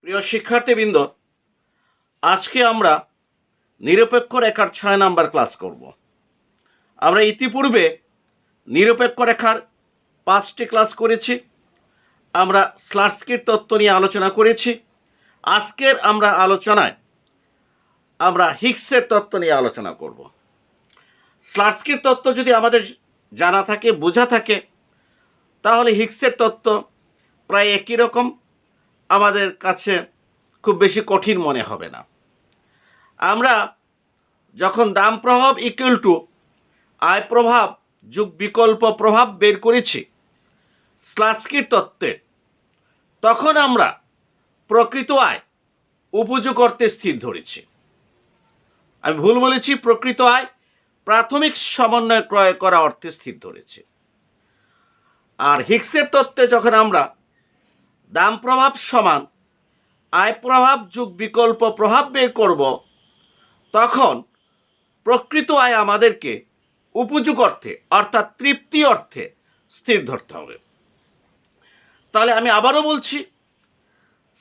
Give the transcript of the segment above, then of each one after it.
প্রিয় শিক্ষার্থীবৃন্দ, আজকে আমরা নিরপেক্ষ রেখার ৬ নাম্বার ক্লাস করব। আমরা ইতিপূর্বে নিরপেক্ষ রেখার ৫টি ক্লাস করেছি। আমরা স্লাটস্কির তত্ত্ব নিয়ে আলোচনা করেছি। আজকের আলোচনায় আমরা হিগসের তত্ত্ব নিয়ে আলোচনা করব। স্লাটস্কির তত্ত্ব যদি আমাদের জানা থাকে, বোঝা থাকে, তাহলে হিগসের তত্ত্ব প্রায় একই রকম, আমাদের কাছে খুব বেশি কঠিন মনে হবে না। আমরা যখন দাম প্রভাব ইকুয়াল টু আয় প্রভাব যোগ বিকল্প প্রভাব বের করেছি স্লাটস্কির তত্ত্বে, তখন আমরা প্রকৃত আয় উপযোগ অর্থে স্থির ধরেছি। আমি ভুল বলেছি, প্রকৃত আয় প্রাথমিক সমন্বয় ক্রয় করা অর্থে স্থির ধরেছি। আর হিগসের তত্ত্বে যখন আমরা দাম প্রভাব সমান আয় প্রভাব যোগ বিকল্প প্রভাব বের করব, তখন প্রকৃত আয় আমাদেরকে উপযোগ অর্থে অর্থাৎ তৃপ্তি অর্থে স্থির ধরতে হবে। তাহলে আমি আবারও বলছি,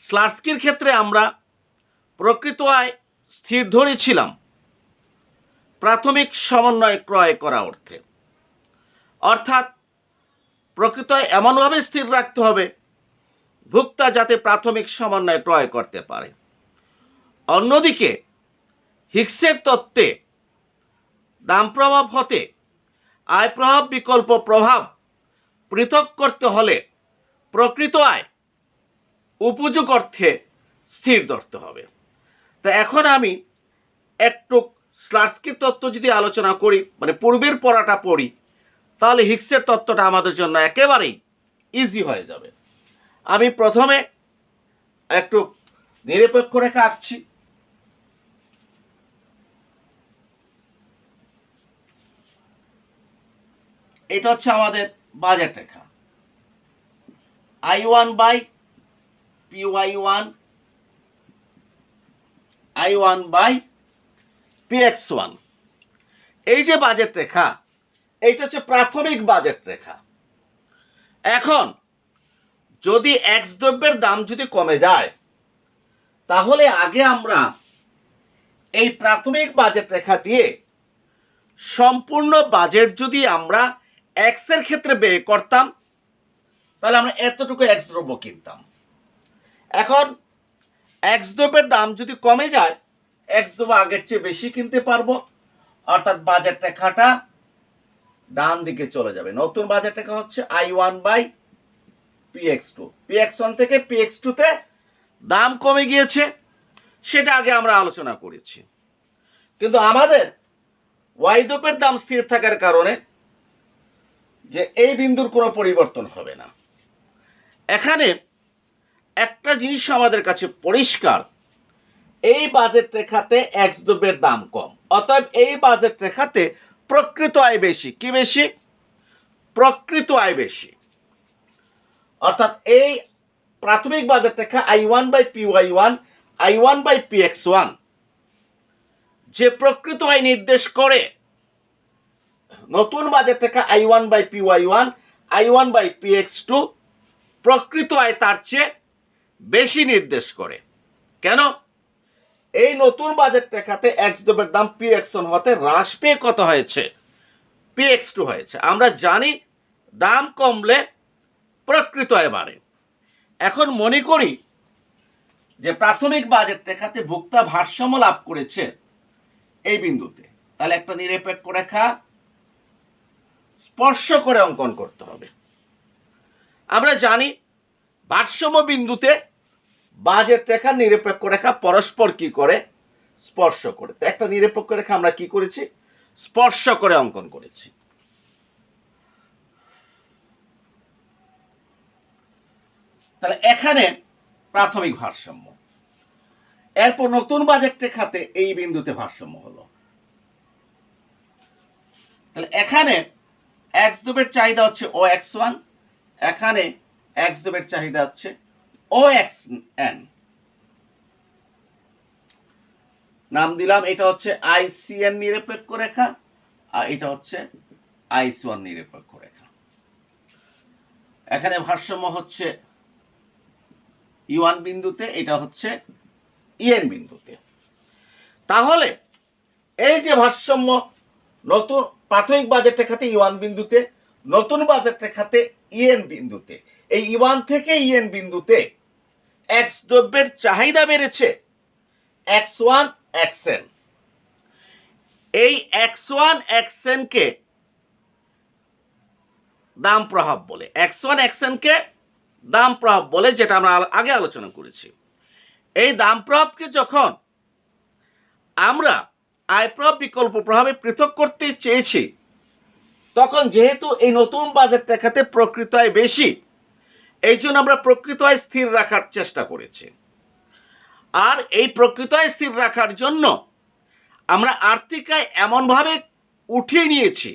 স্লাটস্কির ক্ষেত্রে আমরা প্রকৃত আয় স্থির ধরেছিলাম প্রাথমিক সমন্বয় ক্রয় করা অর্থে, অর্থাৎ প্রকৃত আয় এমনভাবে স্থির রাখতে হবে ভোক্তা যাতে প্রাথমিক সমন্বয় ক্রয় করতে পারে। অন্যদিকে হিগসের তত্ত্বে দাম প্রভাব হতে আয় প্রভাব বিকল্প প্রভাব পৃথক করতে হলে প্রকৃত আয় উপযোগ অর্থে স্থির ধরতে হবে। তা এখন আমি একটু স্লাটস্কির তত্ত্ব যদি আলোচনা করি, মানে পূর্বের পড়াটা পড়ি, তাহলে হিগসের তত্ত্বটা আমাদের জন্য একেবারেই ইজি হয়ে যাবে। আমি প্রথমে একটু নিরপেক্ষ রেখা আঁকছি। এটা হচ্ছে আমাদের বাজেট রেখা, I1 by PY1, I1 by PX1। এই যে বাজেট রেখা, এইটা হচ্ছে প্রাথমিক বাজেট রেখা। এখন যদি এক্স দ্রব্যের দাম যদি কমে যায়, তাহলে আগে আমরা এই প্রাথমিক বাজেট রেখা দিয়ে সম্পূর্ণ বাজেট যদি আমরা এক্স এর ক্ষেত্রে ব্যয় করতাম, তাহলে আমরা এতটুকু এক্স দ্রব্য কিনতাম। এখন এক্স দ্রব্যের দাম যদি কমে যায়, এক্স দ্রব্য আগের চেয়ে বেশি কিনতে পারবো, অর্থাৎ বাজেট রেখাটা ডান দিকে চলে যাবে। নতুন বাজেট রেখা হচ্ছে I1 বাই PX2। PX1 থেকে PX2 তে দাম কমে গিয়েছে, সেটা আগে আমরা আলোচনা করেছি। কিন্তু আমাদের ওয়াই দ্রব্যের দাম স্থির থাকার কারণে যে এই বিন্দুর কোনো পরিবর্তন হবে না। এখানে একটা জিনিস আমাদের কাছে পরিষ্কার, এই বাজেট রেখাতে এক্স দ্রব্যের দাম কম, অতএব এই বাজেট রেখাতে প্রকৃত আয় বেশি। কি বেশি? প্রকৃত আয় বেশি। অর্থাৎ এই প্রাথমিক বাজেট রেখা I1 by PY1, I1 by PX1 যে প্রকৃত আয় নির্দেশ করে, নতুন বাজেট রেখা I1 by PY1, I1 by PX2 প্রকৃত আয় তার চেয়ে বেশি নির্দেশ করে। কেন? এই নতুন বাজেট রেখাতে এক্স দ্রব্যের দাম PX1 হতে হ্রাস পেয়ে কত হয়েছে? PX2 হয়েছে। আমরা জানি দাম কমলে প্রকৃত আয় বাড়ে। এখন মনে করি যে প্রাথমিক বাজেট রেখাতে ভোক্তা ভারসাম্য লাভ করেছে এই বিন্দুতে, তাহলে একটা নিরপেক্ষ রেখা স্পর্শ করে অঙ্কন করতে হবে। আমরা জানি ভারসাম্য বিন্দুতে বাজেট রেখা নিরপেক্ষ রেখা পরস্পর কি করে? স্পর্শ করে। তো একটা নিরপেক্ষ রেখা আমরা কি করেছি? স্পর্শ করে অঙ্কন করেছি। তাহলে এখানে প্রাথমিক ভারসাম্য, এরপর নতুন বাজেট রেখাতে এই বিন্দুতে ভারসাম্য হলো। তাহলে এখানে এক্স দ্রব্যের চাহিদা হচ্ছে OX1, এখানে এক্স দ্রব্যের চাহিদা হচ্ছে OXN। নাম দিলাম, এটা হচ্ছে ICN নিরপেক্ষ রেখা, আর এটা হচ্ছে IC1 নিরপেক্ষ রেখা। এখানে ভারসাম্য হচ্ছে E1 বিন্দুতে, এটা হচ্ছে EN বিন্দুতে। তাহলে এই যে ভারসাম্য, নতুন প্রাথমিক বাজেট রেখাতে E1 বিন্দুতে, নতুন বাজেট রেখাতে EN বিন্দুতে, এই E1 থেকে EN বিন্দুতে X দ্রব্যের চাহিদা বেড়েছে X1 XN। এই X1 XN কে দাম প্রভাব বলে, X1 XN কে দাম প্রভাব বলে, যেটা আমরা আগে আলোচনা করেছি। এই দাম প্রভাবকে যখন আমরা আয় প্রভাব বিকল্প প্রভাবে পৃথক করতে চেয়েছি, তখন যেহেতু এই নতুন বাজেট রেখাতে প্রকৃত আয় বেশি, এই জন্য আমরা প্রকৃত আয় স্থির রাখার চেষ্টা করেছি। আর এই প্রকৃত আয় স্থির রাখার জন্য আমরা আর্থিক আয় এমনভাবে উঠিয়ে নিয়েছি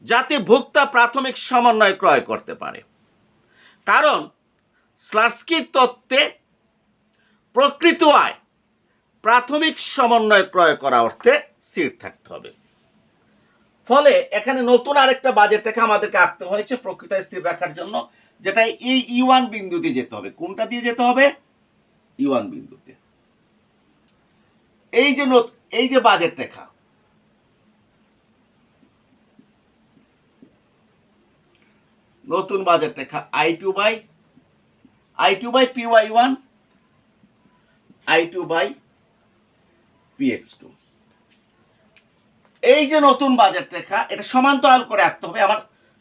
যাতে ভোক্তা প্রাথমিক সমন্বয় ক্রয় করতে পারে। কারণ স্লাটস্কির তত্ত্বে প্রকৃত আয় প্রাথমিক সমন্বয় ক্রয় করা অর্থে স্থির থাকতে হবে। ফলে এখানে নতুন আরেকটা বাজেট রেখা আমাদেরকে আঁকতে হয়েছে প্রকৃত আয় স্থির রাখার জন্য, যেটা এই E1 বিন্দু দিয়ে যেতে হবে। কোনটা দিয়ে যেতে হবে? E1 বিন্দুতে। এই যে বাজেট রেখা, নতুন budget Rekha I2 by PY1, I2 by PX2। এই যে নতুন বাজেট রেখা, এটা সমান্তরাল করে আঁকতে হবে। আমার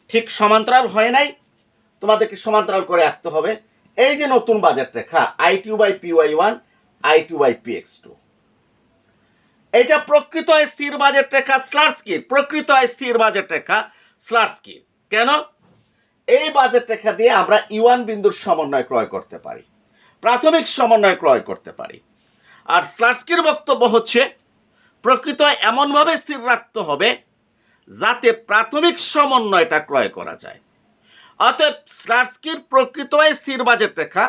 ঠিক সমান্তরাল হয় নাই, তোমাদেরকে সমান্তরাল করে আঁকতে হবে। এই যে নতুন budget Rekha I2 by PY1, I2 by PX2, এটা প্রকৃত আয় স্থির বাজেট রেখা স্লাটস্কির, প্রকৃত আয় স্থির বাজেট রেখা স্লাটস্কির। কেন? এই বাজেট রেখা দিয়ে আমরা E1 বিন্দুর সমন্বয় ক্রয় করতে পারি, প্রাথমিক সমন্বয় ক্রয় করতে পারি। আর স্লাটস্কির বক্তব্য হচ্ছে প্রকৃত আয় এমনভাবে স্থির রাখতে হবে যাতে প্রাথমিক সমন্বয়টা ক্রয় করা যায়। অতএব স্লাটস্কির প্রকৃত আয় স্থির বাজেট রেখা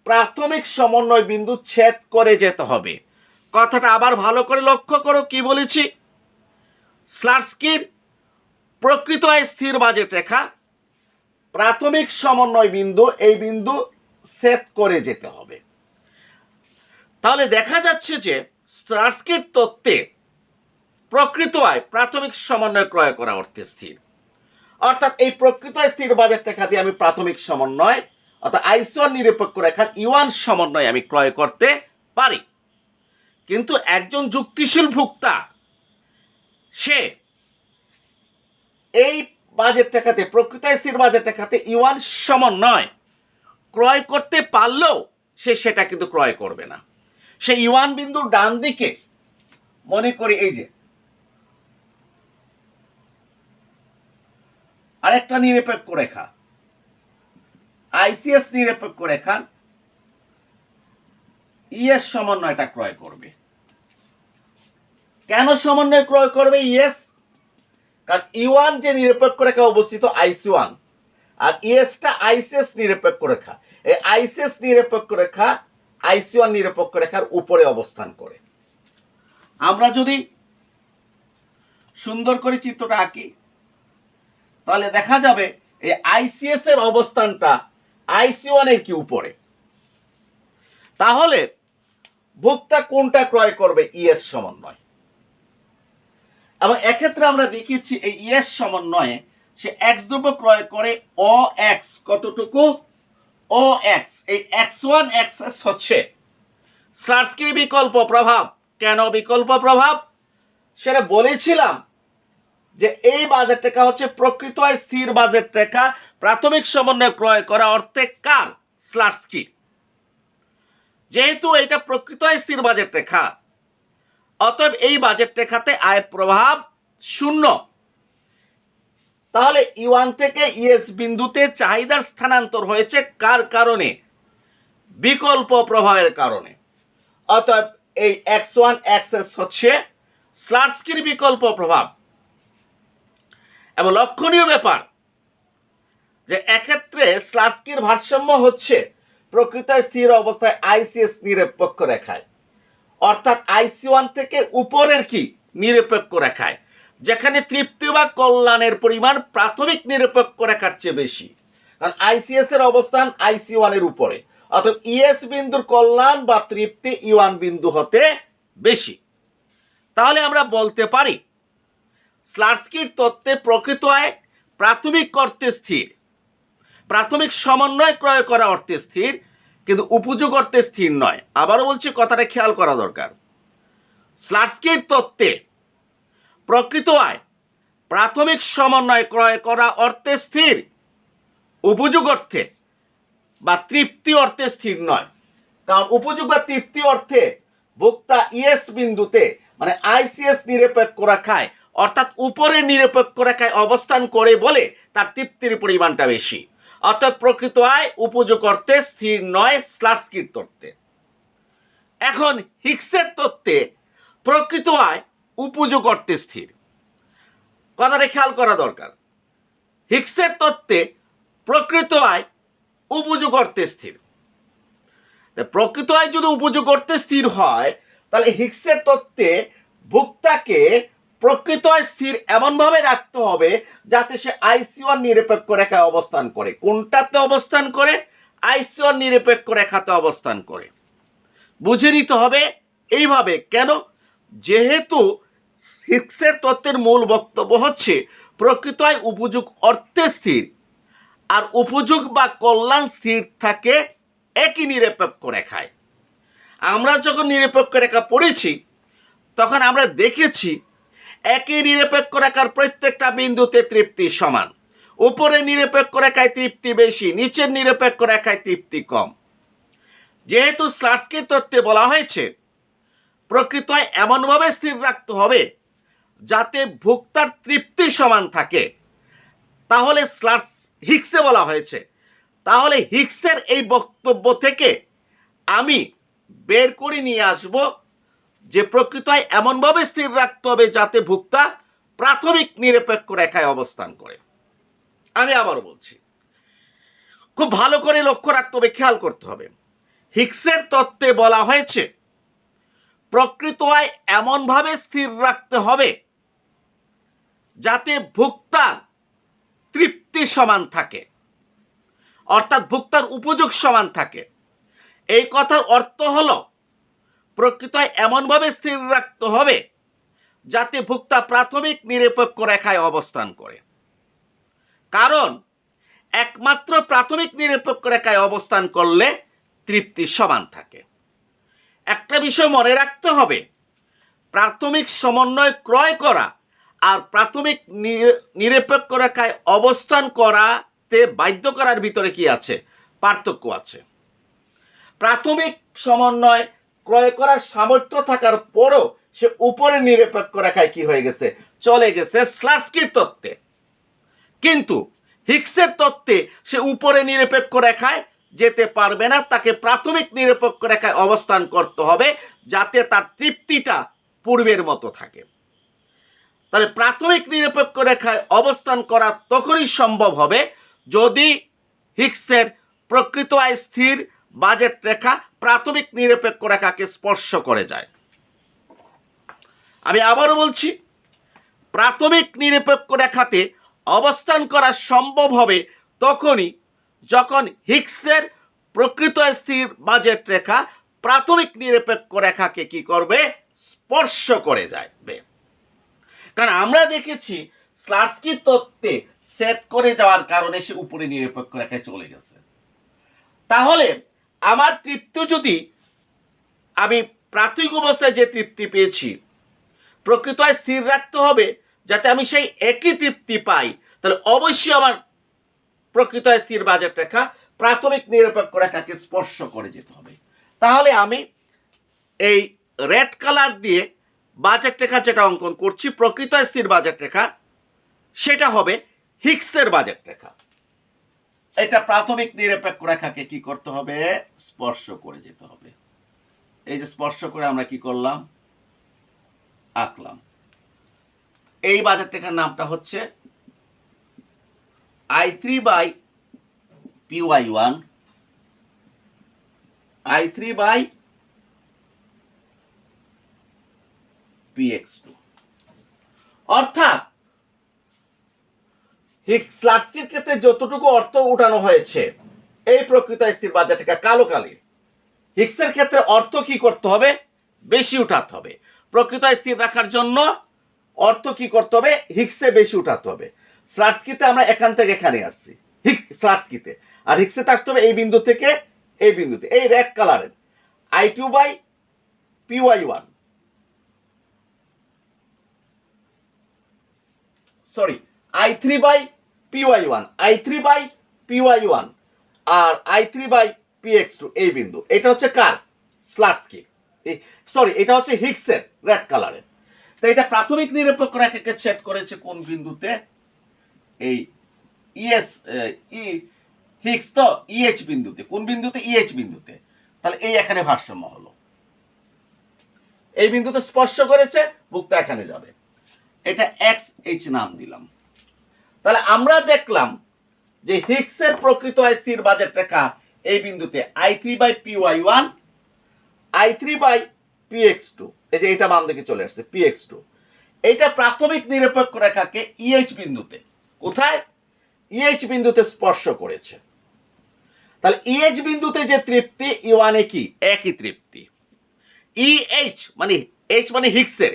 প্রাথমিক সমন্বয় বিন্দু ছেদ করে যেতে হবে। কথাটা আবার ভালো করে লক্ষ্য করো, কি বলেছি? স্লাটস্কির প্রকৃত আয় স্থির বাজেট রেখা প্রাথমিক সমন্বয় বিন্দু, এই বিন্দু ছেদ করে যেতে হবে। তাহলে দেখা যাচ্ছে যে স্লাটস্কির তত্ত্বে প্রকৃত আয় প্রাথমিক সমন্বয় ক্রয় করা অর্থে স্থির। অর্থাৎ এই প্রকৃত আয় স্থির বাজেট রেখা দিয়ে আমি প্রাথমিক সমন্বয় অর্থাৎ I1 নিরপেক্ষ রেখার E1 সমন্বয় আমি ক্রয় করতে পারি। কিন্তু একজন যুক্তিশীল ভোক্তা সে এই বাজেট রেখাতে, প্রকৃত আয় স্থির বাজেট রেখাতে E1 সমন্বয় ক্রয় করতে পারলেও সে সেটা কিন্তু ক্রয় করবে না। সে E1 বিন্দুর ডান দিকে, মনে করি এই যে আরেকটা নিরপেক্ষ রেখা ICS নিরপেক্ষ রেখার ES সমন্বয়টা ক্রয় করবে। কেন সমন্বয় ক্রয় করবে ES? কারণ E1 যে নিরপেক্ষ রেখা অবস্থিত IC1, আর ESটা ICS নিরপেক্ষ রেখা। এই ICS নিরপেক্ষ রেখা IC1 নিরপেক্ষ রেখার উপরে অবস্থান করে। আমরা যদি সুন্দর করে চিত্রটা আঁকি, তাহলে দেখা যাবে এই ICS এর অবস্থানটা IC1 এর কি উপরে। তাহলে ভোক্তা কোনটা ক্রয় করবে? ES সমন্বয়। এবং এক্ষেত্রে আমরা দেখেছি এই ES সমন্বয়ে সে X দ্রব্য ক্রয় করে OX। কতটুকু? OX। এই X1 XS হচ্ছে স্লাটস্কির বিকল্প প্রভাব। কেন বিকল্প প্রভাব? সেটা বলেছিলাম যে এই বাজেট রেখা হচ্ছে প্রকৃত আয় স্থির বাজেট রেখা প্রাথমিক সমন্বয় ক্রয় করা অর্থে কার? স্লাটস্কি। যেহেতু এটা প্রকৃত আয় স্থির বাজেট রেখা, অতএব এই বাজেট রেখাতে আয় প্রভাব শূন্য। তাহলে E1 থেকে ES বিন্দুতে চাহিদার স্থানান্তর হয়েছে কার কারণে? বিকল্প প্রভাবের কারণে। অতএব এই X1 XS হচ্ছে স্লাটস্কির বিকল্প প্রভাব। এবং লক্ষণীয় ব্যাপার যে এক্ষেত্রে স্লাটস্কির ভারসাম্য হচ্ছে প্রকৃত স্থির অবস্থায় ICS নিরপেক্ষ রেখায়, অর্থাৎ IC1 থেকে উপরের কি? নিরপেক্ষ রেখায়, যেখানে তৃপ্তি বা কল্যাণের পরিমাণ প্রাথমিক নিরপেক্ষ রেখার চেয়ে বেশি। কারণ ICS এর অবস্থান IC1 এর উপরে, অর্থাৎ ইএস বিন্দুর কল্যাণ বা তৃপ্তি ই1 বিন্দু হতে বেশি। তাহলে আমরা বলতে পারি স্লাটস্কির তত্ত্বে প্রকৃত আয় প্রাথমিক অর্থে স্থির, প্রাথমিক সমন্বয় ক্রয় করা অর্থে স্থির, কিন্তু উপযোগ অর্থে স্থির নয়। আবারও বলছি, কথাটা খেয়াল করা দরকার। স্লাটস্কির তত্ত্বে প্রকৃত আয় প্রাথমিক সমন্বয় ক্রয় করা অর্থে স্থির, উপযোগ অর্থে বা তৃপ্তি অর্থে স্থির নয়। কারণ উপযোগ বা তৃপ্তি অর্থে ভোক্তা ইএস বিন্দুতে মানে আইসিএস নিরপেক্ষ রেখায় অর্থাৎ উপরের নিরপেক্ষ রেখায় অবস্থান করে বলে তার তৃপ্তির পরিমাণটা বেশি। অর্থাৎ প্রকৃত আয় উপযোগ অর্থে স্থির নয় স্লাটস্কির তত্ত্বে। এখন হিক্সের তত্ত্বে প্রকৃত আয় উপযোগ অর্থে স্থির। কথাটা খেয়াল করা দরকার। হিক্সের তত্ত্বে প্রকৃত আয় উপযোগ অর্থে স্থির। প্রকৃত আয় যদি উপযোগ অর্থে স্থির হয়, তাহলে হিক্সের তত্ত্বে ভোক্তাকে প্রকৃত আয় স্থির এমনভাবে রাখতে হবে যাতে সে আইসি1 নিরপেক্ষ রেখায় অবস্থান করে। কোনটাতে অবস্থান করে? আইসি1 নিরপেক্ষ রেখাতে অবস্থান করে। বুঝে নিতে হবে এইভাবে। কেন? যেহেতু হিক্সের তত্ত্বের মূল বক্তব্য হচ্ছে প্রকৃত আয় উপযোগ অর্থে স্থির, আর উপযোগ বা কল্যাণ স্থির থাকে একই নিরপেক্ষ রেখায়। আমরা যখন নিরপেক্ষ রেখা পড়েছি তখন আমরা দেখেছি একই নিরপেক্ষ রেখার প্রত্যেকটা বিন্দুতে তৃপ্তি সমান। উপরে নিরপেক্ষ রেখায় তৃপ্তি বেশি, নিচের নিরপেক্ষ রেখায় তৃপ্তি কম। যেহেতু স্লাটস্কির তত্ত্বে বলা হয়েছে প্রকৃত আয় এমনভাবে স্থির রাখতে হবে যাতে ভোক্তার তৃপ্তি সমান থাকে, তাহলে হিক্সে বলা হয়েছে, তাহলে হিক্সের এই বক্তব্য থেকে আমি বের করে নিয়ে আসব যে প্রকৃত আয় এমনভাবে স্থির রাখতে হবে যাতে ভোক্তা প্রাথমিক নিরপেক্ষ রেখায় অবস্থান করে। আমি আবারও বলছি, খুব ভালো করে লক্ষ্য রাখতে হবে, খেয়াল করতে হবে। হিক্সের তত্ত্বে বলা হয়েছে প্রকৃত আয় এমনভাবে স্থির রাখতে হবে যাতে ভোক্তার তৃপ্তি সমান থাকে, অর্থাৎ ভোক্তার উপযোগ সমান থাকে। এই কথার অর্থ হলো প্রকৃত আয় এমনভাবে স্থির রাখতে হবে যাতে ভোক্তা প্রাথমিক নিরপেক্ষ রেখায় অবস্থান করে। কারণ একমাত্র প্রাথমিক নিরপেক্ষ রেখায় অবস্থান করলে তৃপ্তি সমান থাকে। একটা বিষয় মনে রাখতে হবে, প্রাথমিক সমন্বয় ক্রয় করা আর প্রাথমিক নিরপেক্ষ রেখায় অবস্থান করাতে বাধ্য করার ভিতরে কি আছে? পার্থক্য আছে। প্রাথমিক সমন্বয় ক্রয় করার সামর্থ্য থাকার পরও সে উপরে নিরপেক্ষ রেখায় কি হয়ে গেছে? চলে গেছে স্লাটস্কির তত্ত্বে। কিন্তু হিক্সের তত্ত্বে সে উপরে নিরপেক্ষ রেখায় যেতে পারবে না, তাকে প্রাথমিক নিরপেক্ষ রেখায় অবস্থান করতে হবে যাতে তার তৃপ্তিটা পূর্বের মতো থাকে। তাহলে প্রাথমিক নিরপেক্ষ রেখায় অবস্থান করা তখনই সম্ভব হবে যদি হিক্সের প্রকৃত আয় স্থির বাজেট রেখা প্রাথমিক নিরপেক্ষ রেখাকে স্পর্শ করে যায়। আমি আবারও বলছি, প্রাথমিক নিরপেক্ষ রেখাতে অবস্থান করা সম্ভব হবে তখনই যখন হিক্সের প্রকৃত স্থির বাজেট রেখা প্রাথমিক নিরপেক্ষ রেখাকে কি করবে? স্পর্শ করে যাবে। কারণ আমরা দেখেছি স্লাটস্কির তত্ত্বে সেট করে যাওয়ার কারণে সে উপরে নিরপেক্ষ রেখায় চলে গেছে। তাহলে আমার তৃপ্তি যদি আমি প্রাথমিক অবস্থায় যে তৃপ্তি পেয়েছি প্রকৃত আয় স্থির রাখতে হবে যাতে আমি সেই একই তৃপ্তি পাই, তাহলে অবশ্যই আমার প্রকৃত আয় স্থির বাজেট রেখা প্রাথমিক নিরপেক্ষ রেখাকে স্পর্শ করে যেতে হবে। তাহলে আমি এই রেড কালার দিয়ে বাজেট রেখা যেটা অঙ্কন করছি প্রকৃত আয় স্থির বাজেট রেখা, সেটা হবে হিক্সের বাজেট রেখা। এটা প্রাথমিক নিরপেক্ষ রেখাকে কি করতে হবে? স্পর্শ করে যেতে হবে। এই যে স্পর্শ করে আমরা কি করলাম? আঁকলাম। এই বাজেট রেখার নামটা হচ্ছে I3/PY1 I3/PX2। অর্থাৎ স্লাটস্কির ক্ষেত্রে যতটুকু অর্থ উঠানো হয়েছে এই প্রকৃত স্থির বাজেট রেখা কালো কালি। হিক্সের ক্ষেত্রে অর্থ কি করতে হবে? বেশি উঠাতে হবে। প্রকৃত স্থির রাখার জন্য অর্থ কি করতে হবে? হিক্সে বেশি উঠাতে হবে। স্লাটস্কিতে আমরা এখান থেকে এখানে আসছি, স্লাটস্কিতে, আর হিক্সে আসতে হবে এই বিন্দু থেকে এই বিন্দুতে। এই রেড কালারের I2/PY1, সরি I3/PY1, I3/PY1 আর I3/PX2, এই বিন্দু। এটা হচ্ছে কার? স্লাটস্কি, সরি এটা হচ্ছে হিক্সের রেড কালারের। তো এটা প্রাথমিক নিরপেক্ষ রেখাকে ছেদ করেছে কোন বিন্দুতে? এই হিক্স তো ইএইচ বিন্দুতে। কোন বিন্দুতে? ইএইচ বিন্দুতে। তাহলে এই এখানে ভারসাম্য হলো, এই বিন্দুতে স্পর্শ করেছে, ভুক্তা এখানে যাবে। এটা এক্স এইচ নাম দিলাম। তাহলে আমরা দেখলাম যে হিক্সের প্রকৃত স্থির বাজেট রেখা এই বিন্দুতে I3/PY1, I3/PX2, এই যে এটা বাম দিকে চলে আসছে PX2। এটা প্রাথমিক নিরপেক্ষ রেখাকে ইএইচ বিন্দুতে, কোথায়? ইএইচ বিন্দুতে স্পর্শ করেছে। তাহলে ইএইচ বিন্দুতে যে তৃপ্তি E1 এ কি? একই তৃপ্তি। ইএইচ মানে এইচ মানে হিক্সের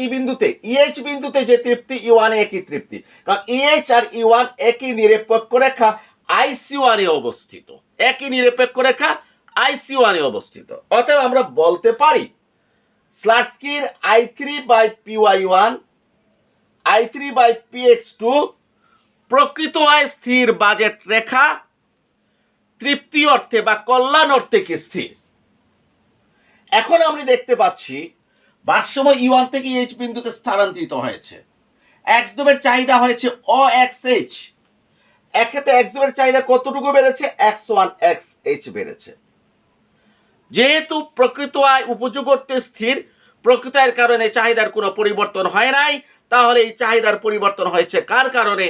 ই বিন্দুতে, ইএইচ বিন্দুতে যে তৃপ্তি E1 এ একই তৃপ্তি, কারণ ইএইচ আর E1 একই নিরপেক্ষ রেখা IC1 এ অবস্থিত, একই নিরপেক্ষ রেখা IC1 এ অবস্থিত। অতএব আমরা বলতে পারি স্লাটস্কির I3/PY1, I3/PX2 প্রকৃত স্থির বাজেট রেখা, তৃপ্তি অর্থে বা কল্যাণ অর্থে কি স্থির। এখন আমরা দেখতে পাচ্ছি ভারসাম্য E1 থেকে EH বিন্দুতে স্থানান্তরিত হয়েছে। এক্স দ্রব্যের চাহিদা হয়েছে OXH। এক্ষেত্রে এক্স দ্রব্যের চাহিদা কতটুকু বেড়েছে? X1 XH বেড়েছে। যেহেতু প্রকৃত আয় উপযোগ করতে স্থির, প্রকৃত আয়ের কারণে চাহিদার কোনো পরিবর্তন হয় নাই, তাহলে এই চাহিদার পরিবর্তন হয়েছে কার কারণে?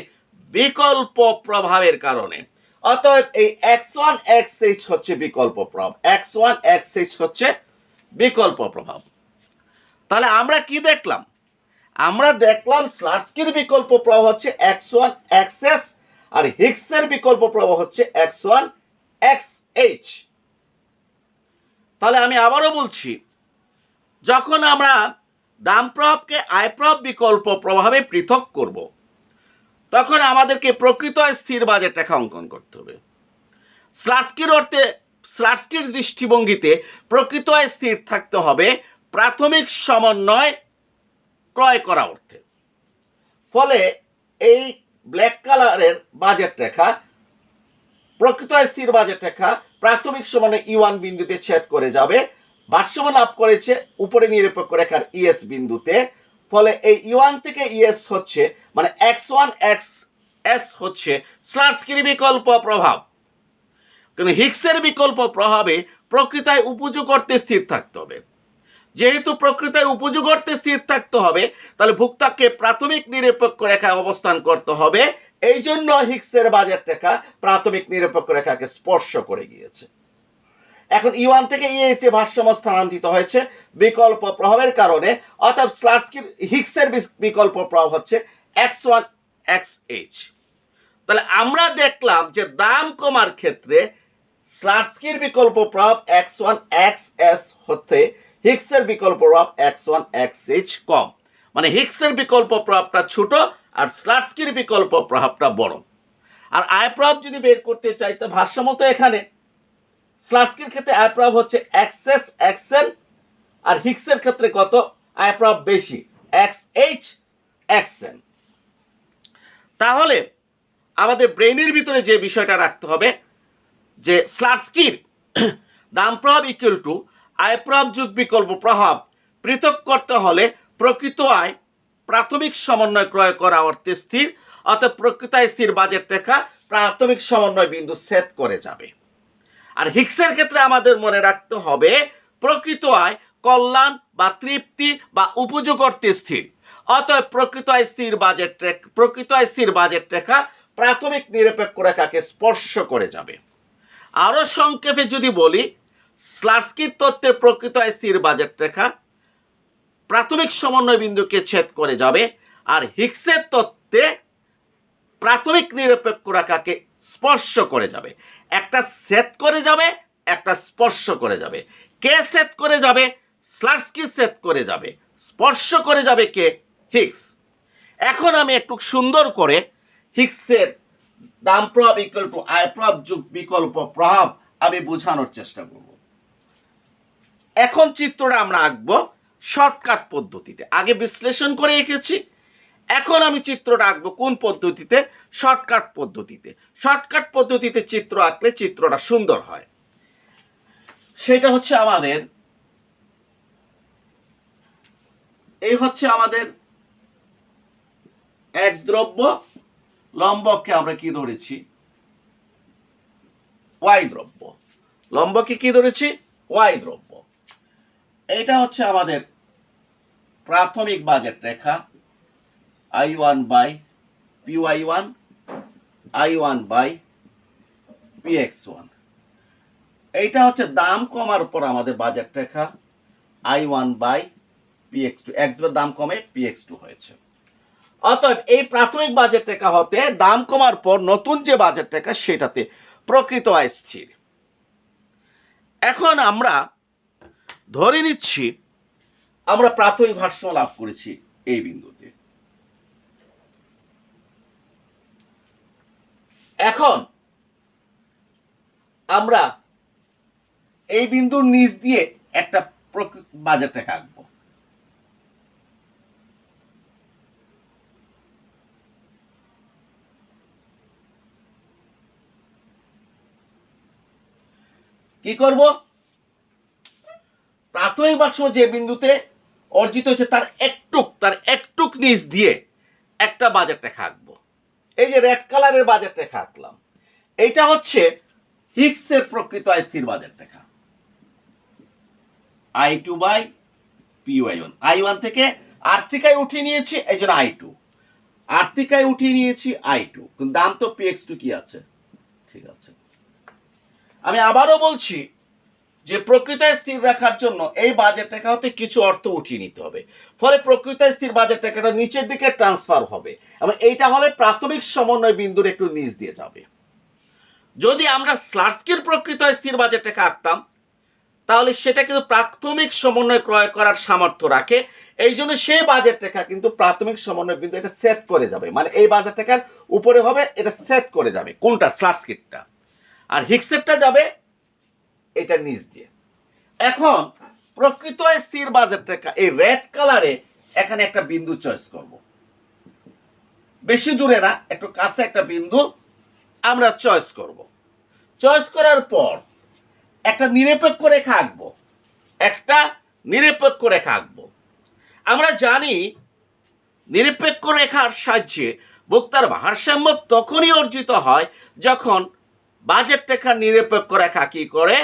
বিকল্প প্রভাবের কারণে। অতএব এই X1 XH হচ্ছে বিকল্প প্রভাব, X1 XH হচ্ছে বিকল্প প্রভাব। তাহলে আমরা কি দেখলাম? আমরা দেখলাম স্লাটস্কির বিকল্প প্রভাব হচ্ছে X1 XS আর হিক্সের বিকল্প প্রভাব হচ্ছে X1 XH। তাহলে আমি আবারও বলছি, যখন আমরা দাম প্রভাবকে আয় প্রভাব বিকল্প প্রভাবে পৃথক করব, তখন আমাদেরকে প্রকৃত স্থির বাজেট রেখা অঙ্কন করতে হবে। স্লাটস্কির অর্থে, স্লাটস্কির দৃষ্টিভঙ্গিতে প্রকৃত স্থির থাকতে হবে প্রাথমিক সমন্বয় ক্রয় করা অর্থে। ফলে এই ব্ল্যাক কালারের বাজেট রেখা, প্রকৃত স্থির বাজেট রেখা প্রাথমিক সমন্বয় E1 বিন্দুতে ছেদ করে যাবে, ভারসাম্য লাভ করেছে উপরে নিরপেক্ষ রেখার ES বিন্দুতে। ফলে এই E1 থেকে ES হচ্ছে মানে X1 XS হচ্ছে স্লাটস্কির বিকল্প প্রভাব। কিন্তু হিক্সের বিকল্প প্রভাবে প্রকৃতায় উপযোগ অর্থে স্থির থাকতে হবে। যেহেতু প্রকৃতায় উপযোগ অর্থে স্থির থাকতে হবে, তাহলে ভুক্তাকে প্রাথমিক নিরপেক্ষ রেখায় অবস্থান করতে হবে। এই জন্য হিক্সের বাজেট রেখা প্রাথমিক নিরপেক্ষ রেখাকে স্পর্শ করে গিয়েছে। এখন E1 থেকে EH এ ভারসাম্য স্থানান্তরিত হয়েছে বিকল্প প্রভাবের কারণে। অর্থাৎ স্লাটস্কির হিক্সের বিকল্প প্রভাব হচ্ছে X1 XH। তাহলে আমরা দেখলাম যে দাম কমার ক্ষেত্রে স্লাটস্কির বিকল্প প্রভাব X1 XS হতে হিক্সের বিকল্প প্রভাব X1 XH কম, মানে হিক্সের বিকল্প প্রভাবটা ছোট আর স্লাটস্কির বিকল্প প্রভাবটা বড়। আর আয় প্রভাব যদি বের করতে চাই, তো ভারসাম্য তো এখানে স্লাটস্কির ক্ষেত্রে আয় প্রভাব হচ্ছে XS XN, আর হিক্সের ক্ষেত্রে কত আয় প্রভাব বেশি? XH XN। তাহলে আমাদের ব্রেনের ভিতরে যে বিষয়টা রাখতে হবে যে স্লাটস্কির দাম প্রভাব ইকুয়াল টু আয় প্রভাব যোগ বিকল্প প্রভাব পৃথক করতে হলে প্রকৃত আয় প্রাথমিক সমন্বয় ক্রয় করা অর্থে স্থির, অর্থাৎ প্রকৃত আয় স্থির বাজেট রেখা প্রাথমিক সমন্বয় বিন্দু সেট করে যাবে। আর হিক্সের ক্ষেত্রে আমাদের মনে রাখতে হবে প্রকৃত আয় কল্যাণ বা তৃপ্তি বা উপযোগ অর্থে স্থির, অতএব প্রকৃত আয় স্থির বাজেট রেখা প্রাথমিক নিরপেক্ষ রেখাকে স্পর্শ করে যাবে। আরো সংক্ষেপে যদি বলি, স্লাটস্কির তত্ত্বে প্রকৃত আয় স্থির বাজেট রেখা প্রাথমিক সমন্বয় বিন্দুকে ছেদ করে যাবে, আর হিক্সের তত্ত্বে প্রাথমিক নিরপেক্ষ রেখাকে স্পর্শ করে যাবে। একটা সেট করে যাবে, একটা স্পর্শ করে যাবে। কে সেট করে যাবে? স্লাটস্কি সেট করে যাবে। স্পর্শ করে যাবে কে? হিগস। এখন আমি একটু সুন্দর করে হিগসের দাম প্রভাব ইকুয়াল টু আয় প্রভাব যোগ বিকল্প প্রভাব আমি বোঝানোর চেষ্টা করব। এখন চিত্রটা আমরা আঁকবো শর্টকাট পদ্ধতিতে। আগে বিশ্লেষণ করে এঁকেছি, এখন আমি চিত্রটা আঁকবো কোন পদ্ধতিতে? শর্টকাট পদ্ধতিতে। শর্টকাট পদ্ধতিতে চিত্র আঁকলে চিত্রটা সুন্দর হয়। সেটা হচ্ছে আমাদের, এই হচ্ছে আমাদের এক্স দ্রব্য, লম্বককে আমরা কি ধরেছি? ওয়াই দ্রব্য। লম্বকে কি ধরেছি? ওয়াই দ্রব্য। এইটা হচ্ছে আমাদের প্রাথমিক বাজেট রেখা, I1 by PY1, I1 by PX1। এইটা হচ্ছে দাম কমার পর আমাদের বাজেট রেখা, I1 বাই PX2। এক্স এর দাম কমে PX2 হয়েছে। অতএব এই প্রাথমিক বাজেট রেখা হতে দাম কমার পর নতুন যে বাজেট রেখা সেটাতে প্রকৃত আয় স্থির। এখন আমরা ধরে নিচ্ছি আমরা প্রাথমিক ভারসাম্য লাভ করেছি এই বিন্দুতে। এখন আমরা এই বিন্দুর নিচ দিয়ে একটা বাজেট রেখা আঁকবো। কি করব? প্রাথমিক ভারসাম্য যে বিন্দুতে অর্জিত হয়েছে তার একটুক নিচ দিয়ে একটা বাজেট রেখা আঁকবো। এই যে রেড কালারের বাজেট রেখা আঁকলাম, এইটা হচ্ছে হিগসের প্রকৃত আয় স্থির budget Rekha, I2 by PY1। I1 থেকে আর্থিক আয় উঠিয়ে নিয়েছি, এই জন্য I2। আর্থিক আয় উঠিয়ে নিয়েছি I2, কিন্তু দাম তো PX2 কি আছে? ঠিক আছে। আমি আবারও বলছি যে প্রকৃত আয় স্থির রাখার জন্য এই বাজেট রেখা হতে কিছু অর্থ উঠিয়ে নিতে হবে, ফলে প্রকৃত আয় স্থির বাজেট রেখাটা নিচের দিকে ট্রান্সফার হবে এবং এইটা হবে প্রাথমিক সমন্বয় বিন্দুর একটু নিচ দিয়ে যাবে। যদি আমরা স্লাটস্কির প্রকৃত আয় স্থির বাজেট রেখা আঁকতাম তাহলে সেটা কিন্তু প্রাথমিক সমন্বয় ক্রয় করার সামর্থ্য রাখে, এই জন্য সেই বাজেট রেখা কিন্তু প্রাথমিক সমন্বয় বিন্দু এটা সেট করে যাবে, মানে এই বাজেট রেখার উপরে হবে, এটা সেট করে যাবে। কোনটা? স্লাটস্কিরটা। আর হিগসেরটা যাবে এটা নিচ দিয়ে। এখন প্রকৃত স্থির বাজেট রেখা এই রেড কালারে এখানে একটা বিন্দু চয়েস করব, বেশি দূরে না, একটু কাছে একটা বিন্দু আমরা চয়েস করব। চয়েস করার পর একটা নিরপেক্ষ রেখা আঁকবো, একটা নিরপেক্ষ রেখা আঁকবো। আমরা জানি নিরপেক্ষ রেখার সাহায্যে বক্তার ভারসাম্য তখনই অর্জিত হয় যখন বাজেট রেখার নিরপেক্ষ রেখা কি করে?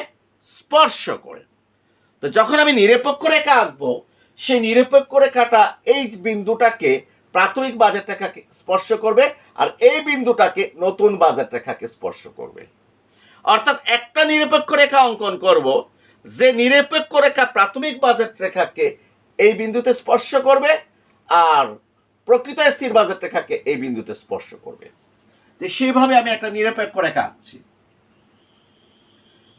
স্পর্শ করে। তো যখন আমি নিরপেক্ষ রেখা আঁকবো, সেই নিরপেক্ষ রেখাটা এই বিন্দুটাকে প্রাথমিক বাজেট রেখাকে স্পর্শ করবে, আর এই বিন্দুটাকে নতুন বাজেট রেখাকে স্পর্শ করবে। অর্থাৎ একটা নিরপেক্ষ রেখা অঙ্কন করব, যে নিরপেক্ষ রেখা প্রাথমিক বাজেট রেখাকে এই বিন্দুতে স্পর্শ করবে আর প্রকৃত স্থির বাজেট রেখাকে এই বিন্দুতে স্পর্শ করবে। সেইভাবে আমি একটা নিরপেক্ষ রেখা আঁকছি,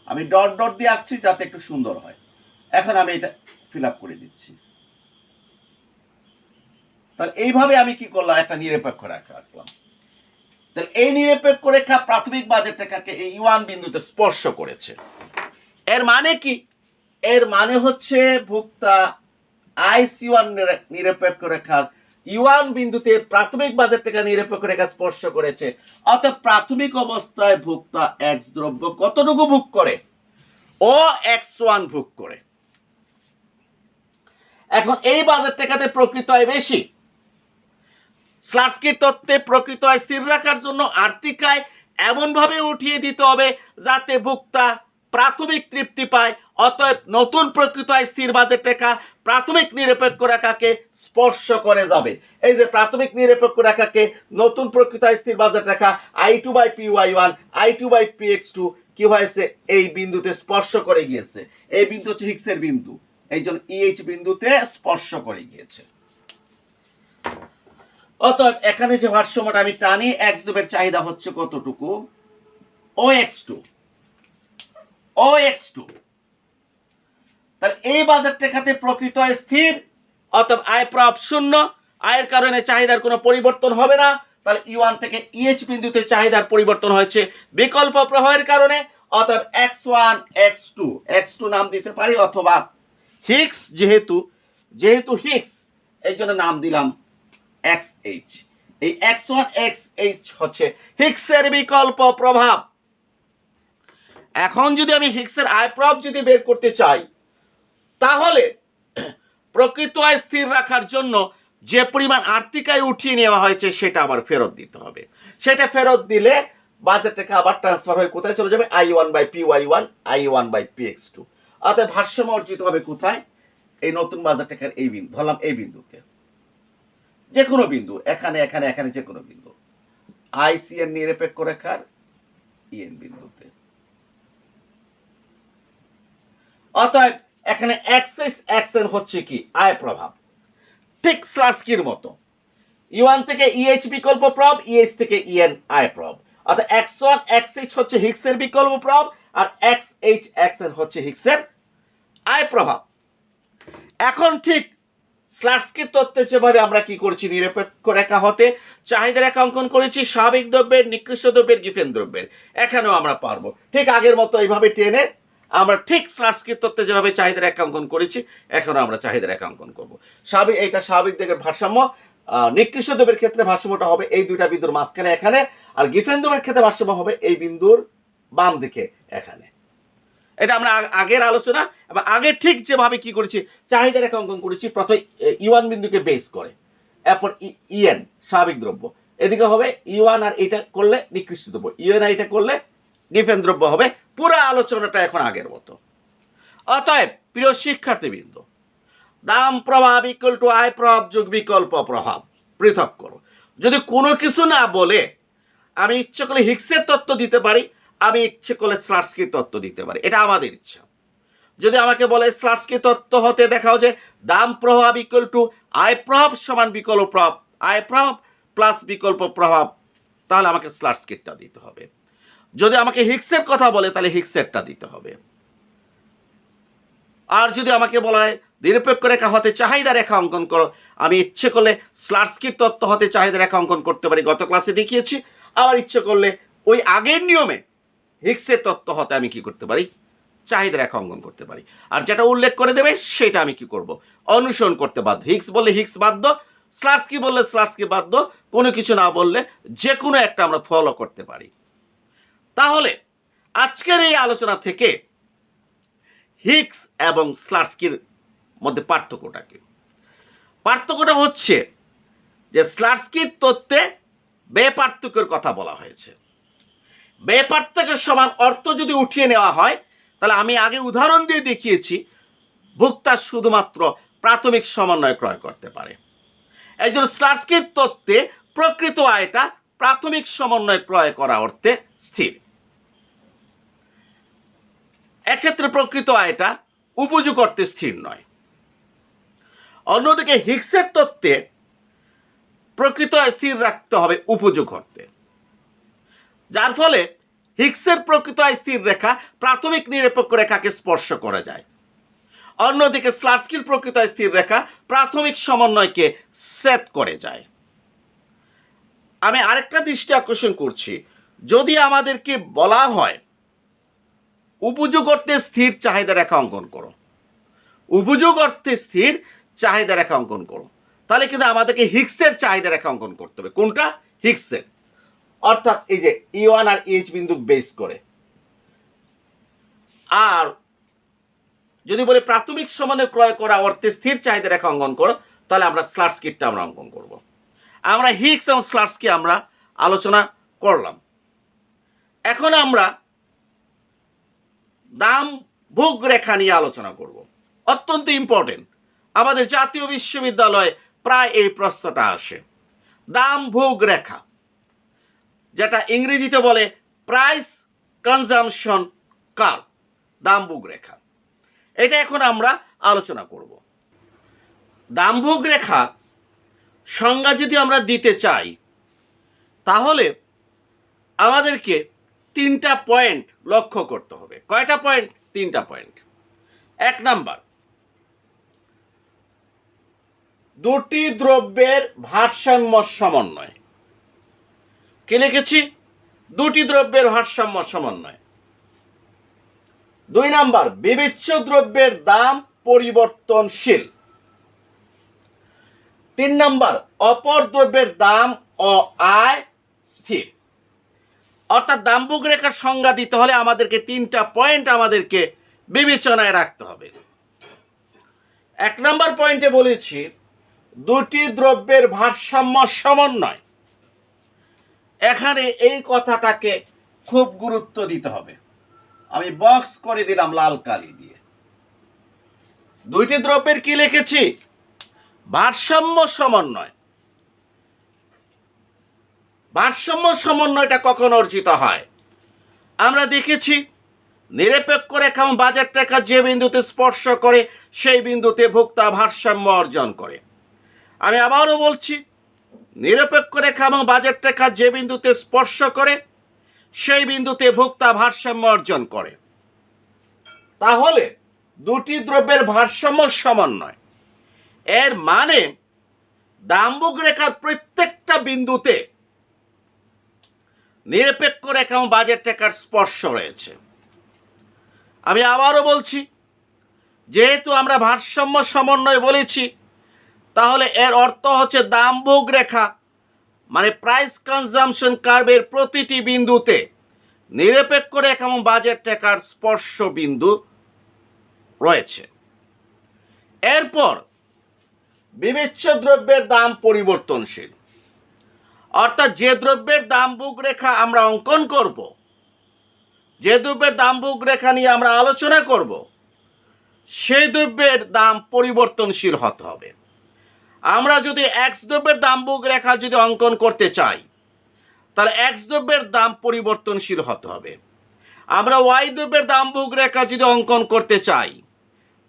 আমি ডট ডট দিয়ে আঁকছি যাতে একটু সুন্দর হয়। এখন আমি এটা ফিল আপ করে দিচ্ছি। তাহলে এইভাবে আমি কি করলাম? একটা নিরপেক্ষ রেখা আঁকলাম। তাহলে এই নিরপেক্ষ রেখা প্রাথমিক বাজেট রেখাকে এই ইউ1 বিন্দুতে স্পর্শ করেছে। এর মানে কি? এর মানে হচ্ছে ভোক্তা IC1 নিরপেক্ষ রেখার ইউ1 বিন্দুতে প্রাথমিক বাজেট রেখা নিরপেক্ষ রেখা স্পর্শ করেছে। অর্থাৎ প্রাথমিক অবস্থায় ভোক্তা এক্স দ্রব্য কতটুকু ভোগ করে? ও X1 ভোগ করে। এখন এই বাজেট রেখাতে প্রকৃত আয় বেশি। স্লাটস্কির তত্ত্বে প্রকৃত আয় স্থির রাখার জন্য আর্থিক আয় এমনভাবে উঠিয়ে দিতে হবে যাতে ভোক্তা প্রাথমিক তৃপ্তি পায়। অতএব নতুন প্রকৃত আয় স্থির বাজেট রেখা প্রাথমিক নিরপেক্ষ রেখাকে স্পর্শ করে যাবে। এই যে প্রাথমিক নিরপেক্ষ রেখাকে নতুন প্রকৃত আয় স্থির budget Rekha I2 by PY1, I2 by PX2 কি হয়েছে? এই বিন্দুতে স্পর্শ করে গিয়েছে। এই বিন্দু হচ্ছে হিগসের বিন্দু, এই জন্য EH বিন্দুতে স্পর্শ করে গিয়েছে। অতএব এখানে যে ভারসাম্যটা আমি টানি, এক্স দ্রব্যের চাহিদা হচ্ছে কতটুকু? OX2 OX2 তাহলে এই বাজার রেখাতে প্রকৃত আয় স্থির, অথবা আয় প্রভাব শূন্য, আয়ের কারণে চাহিদার কোনো পরিবর্তন হবে না। তাহলে E1 থেকে EH বিন্দুতে চাহিদার পরিবর্তন হয়েছে বিকল্প প্রবাহের কারণে, অতএব X1 X2 নাম দিতে পারি, অথবা হিগস যেহেতু হিগস এই জন্য নাম দিলাম XH। এই X1 XH হচ্ছে হিগসের বিকল্প প্রভাব। এখন যদি আমি হিগসের আয় প্রভাব যদি বের করতে চাই, তাহলে প্রকৃত আয় স্থির রাখার জন্য যে পরিমাণ আর্থিক আয় উঠিয়ে নেওয়া হয়েছে সেটা আবার ফেরত দিতে হবে। সেটা ফেরত দিলে বাজেট থেকে আবার ট্রান্সফার হয়ে কোথায় চলে যাবে? I1/PY1 I1/PX2। অতএব ভারসাম্য অর্জিত হবে কোথায়? এই নতুন বাজেট রেখার এই বিন্দু, ধরলাম এই বিন্দুতে, যে কোনো বিন্দু, এখানে এখানে এখানে যে কোনো বিন্দু, ICN নিরপেক্ষ রেখার EN বিন্দুতে। অতএব এখানে XS XN হচ্ছে কি? আয় প্রভাব, ঠিক স্লাস্কির মতো। E1 থেকে EH বিকল্প প্রভাব, EH থেকে EN আয় প্রভাব। অর্থাৎ X1 XH হচ্ছে হিগসের বিকল্প প্রভাব, আর XH XN হচ্ছে হিগসের আয় প্রভাব। এখন ঠিক স্লাস্কির তত্ত্বে যেভাবে আমরা কি করেছি, নিরপেক্ষ রেখা হতে চাহিদা রেখা অঙ্কন করেছি স্বাভাবিক দ্রব্যের, নিকৃষ্ট দ্রব্যের, গিফেন দ্রব্যের, এখানেও আমরা পারবো ঠিক আগের মতো এইভাবে টেনে আমরা ঠিক স্লাস্কির তত্ত্বে যেভাবে চাহিদা রেখা অঙ্কন করেছি এখনও আমরা চাহিদা রেখা অঙ্কন করবো। এইটা স্বাভাবিক দিকের ভারসাম্য, নিকৃষ্ট দ্রব্যের ক্ষেত্রে ভারসাম্যটা হবে এই দুইটা বিন্দুর মাঝখানে এখানে, আর গিফেন দ্রব্যের ক্ষেত্রে ভারসাম্য হবে এই বিন্দুর বাম দিকে এখানে। এটা আমরা আগের আলোচনা এবং আগে ঠিক যেভাবে কি করেছি চাহিদা রেখা অঙ্কন করেছি, প্রথমে E1 বিন্দুকে বেস করে, এরপর EN স্বাভাবিক দ্রব্য, এদিকে হবে E1 আর এটা করলে নিকৃষ্ট দ্রব্য, EN আর এটা করলে গিফেন দ্রব্য হবে। পুরো আলোচনাটা এখন আগের মতো। অতএব প্রিয় শিক্ষার্থীবৃন্দ, দাম প্রভাব ইকুয়াল টু আয় প্রভাব যোগ বিকল্প প্রভাব পৃথক করো। যদি কোনো কিছু না বলে আমি ইচ্ছে করলে হিগসের তত্ত্ব দিতে পারি, আমি ইচ্ছে করলে স্লাটস্কির তত্ত্ব দিতে পারি, এটা আমাদের ইচ্ছা। যদি আমাকে বলে স্লাটস্কির তত্ত্ব হতে দেখাও যে দাম প্রভাব ইকুয়াল টু আয় প্রভাব সমান বিকল্প প্রভাব, আয় প্রভাব প্লাস বিকল্প প্রভাব, তাহলে আমাকে স্লাটস্কিরটা দিতে হবে। যদি আমাকে হিগসের কথা বলে তাহলে হিগসেরটা দিতে হবে। আর যদি আমাকে বলা হয় নিরপেক্ষ রেখা হতে চাহিদা রেখা অঙ্কন করো, আমি ইচ্ছে করলে স্লাটস্কির তত্ত্ব হতে চাহিদা রেখা অঙ্কন করতে পারি, গত ক্লাসে দেখিয়েছি। আবার ইচ্ছে করলে ওই আগের নিয়মে হিগসের তত্ত্ব হতে আমি কি করতে পারি, চাহিদা রেখা অঙ্কন করতে পারি। আর যেটা উল্লেখ করে দেবে সেটা আমি কি করব, অনুসরণ করতে বাধ্য। হিগস বললে হিগস বাধ্য, স্লাটস্কি বললে স্লাটস্কি বাধ্য, কোনো কিছু না বললে যে কোনো একটা আমরা ফলো করতে পারি। তাহলে আজকের এই আলোচনা থেকে হিগস এবং স্লাটস্কির মধ্যে পার্থক্যটা কি? পার্থক্যটা হচ্ছে যে স্লাটস্কির তত্ত্বে বেপার্থক্যের কথা বলা হয়েছে। বেপার্থক্যের সমান অর্থ যদি উঠিয়ে নেওয়া হয়, তাহলে আমি আগে উদাহরণ দিয়ে দেখিয়েছি ভোক্তা শুধুমাত্র প্রাথমিক সমন্বয় ক্রয় করতে পারে। এই জন্য স্লাটস্কির তত্ত্বে প্রকৃত আয়টা প্রাথমিক সমন্বয় ক্রয় করা অর্থে স্থির। এক্ষেত্রে প্রকৃত আয়টা উপযোগ অর্থে স্থির নয়। অন্যদিকে হিগসের তত্ত্বে প্রকৃত আয় স্থির রাখতে হবে উপযোগ অর্থে, যার ফলে হিগসের প্রকৃত আয় স্থির রেখা প্রাথমিক নিরপেক্ষ রেখাকে স্পর্শ করা যায়। অন্যদিকে স্লাটস্কির প্রকৃত আয় স্থির রেখা প্রাথমিক সমন্বয়কে সেট করে যায়। আমি আরেকটা দৃষ্টি আকর্ষণ করছি, যদি আমাদেরকে বলা হয় উপযোগ অর্থে স্থির চাহিদা রেখা অঙ্কন করো, উপযোগ অর্থে স্থির চাহিদা রেখা অঙ্কন করো, তাহলে কিন্তু আমাদেরকে হিগসের চাহিদা রেখা অঙ্কন করতে হবে। কোনটা? হিগসের। অর্থাৎ এই যে E1 আর EH বিন্দু বেস করে। আর যদি বলে প্রাথমিক সমন্বয় ক্রয় করা অর্থে স্থির চাহিদা রেখা অঙ্কন করো, তাহলে আমরা স্লাটস্কিরটা আমরা অঙ্কন করব। আমরা হিগস এবং স্লাটস্কি আমরা আলোচনা করলাম। এখন আমরা দাম ভোগ রেখা নিয়ে আলোচনা করব। অত্যন্ত ইম্পর্টেন্ট, আমাদের জাতীয় বিশ্ববিদ্যালয়ে প্রায় এই প্রশ্নটা আসে। দাম ভোগ রেখা, যেটা ইংরেজিতে বলে প্রাইস কনজামশন কার্ভ, দাম ভোগ রেখা, এটা এখন আমরা আলোচনা করব। দাম ভোগ রেখা সংজ্ঞা যদি আমরা দিতে চাই, তাহলে আমাদেরকে তিনটা পয়েন্ট লক্ষ্য করতে হবে। কয়টা পয়েন্ট? তিনটা পয়েন্ট। 1 নাম্বার, দুটি দ্রব্যের ভারসাম্য সমন্বয়। কি লিখেছি? দুটি দ্রব্যের ভারসাম্য সমন্বয়। 2 নাম্বার, বিবেচ্য দ্রব্যের দাম পরিবর্তনশীল। 3 নাম্বার, অপর দ্রব্যের দাম ও আয় স্থির। অর্থাৎ দাম্ভিক রেখার সংজ্ঞা দিতে হলে আমাদেরকে তিনটা পয়েন্ট আমাদেরকে বিবেচনায় রাখতে হবে। 1 নাম্বার পয়েন্টে বলেছি দুটি দ্রব্যের ভারসাম্য সমন্বয়। এখানে এই কথাটাকে খুব গুরুত্ব দিতে হবে। আমি বক্স করে দিলাম লাল কালি দিয়ে। দুইটি দ্রব্যের কি লিখেছি? ভারসাম্য সমন্বয়। ভারসাম্য সমন্বয়টা কখন অর্জিত হয়? আমরা দেখেছি নিরপেক্ষ রেখা এবং বাজেট রেখা যে বিন্দুতে স্পর্শ করে সেই বিন্দুতে ভোক্তা ভারসাম্য অর্জন করে। আমি আবারও বলছি, নিরপেক্ষ রেখা এবং বাজেট রেখা যে বিন্দুতে স্পর্শ করে সেই বিন্দুতে ভোক্তা ভারসাম্য অর্জন করে। তাহলে দুটি দ্রব্যের ভারসাম্য সমন্বয় এর মানে দাম্ভিক রেখার প্রত্যেকটা বিন্দুতে নিরপেক্ষ রেখা এবং বাজেট রেখার স্পর্শ রয়েছে। আমি আবারও বলছি, যেহেতু আমরা ভারসাম্য সমন্বয় বলেছি, তাহলে এর অর্থ হচ্ছে দাম্ভিক রেখা মানে প্রাইস কনজাম্পশন কার্ভের প্রতিটি বিন্দুতে নিরপেক্ষ রেখা এবং বাজেট রেখার স্পর্শ বিন্দু রয়েছে। এরপর বিবেচ্য দ্রব্যের দাম পরিবর্তনশীল। অর্থাৎ যে দ্রব্যের দাম্ভিক রেখা আমরা অঙ্কন করব, যে দ্রব্যের দাম্ভিক রেখা নিয়ে আমরা আলোচনা করব, সেই দ্রব্যের দাম পরিবর্তনশীল হতে হবে। আমরা যদি এক্স দ্রব্যের দাম্ভিক রেখা যদি অঙ্কন করতে চাই, তাহলে এক্স দ্রব্যের দাম পরিবর্তনশীল হতে হবে। আমরা ওয়াই দ্রব্যের দাম্ভিক রেখা যদি অঙ্কন করতে চাই,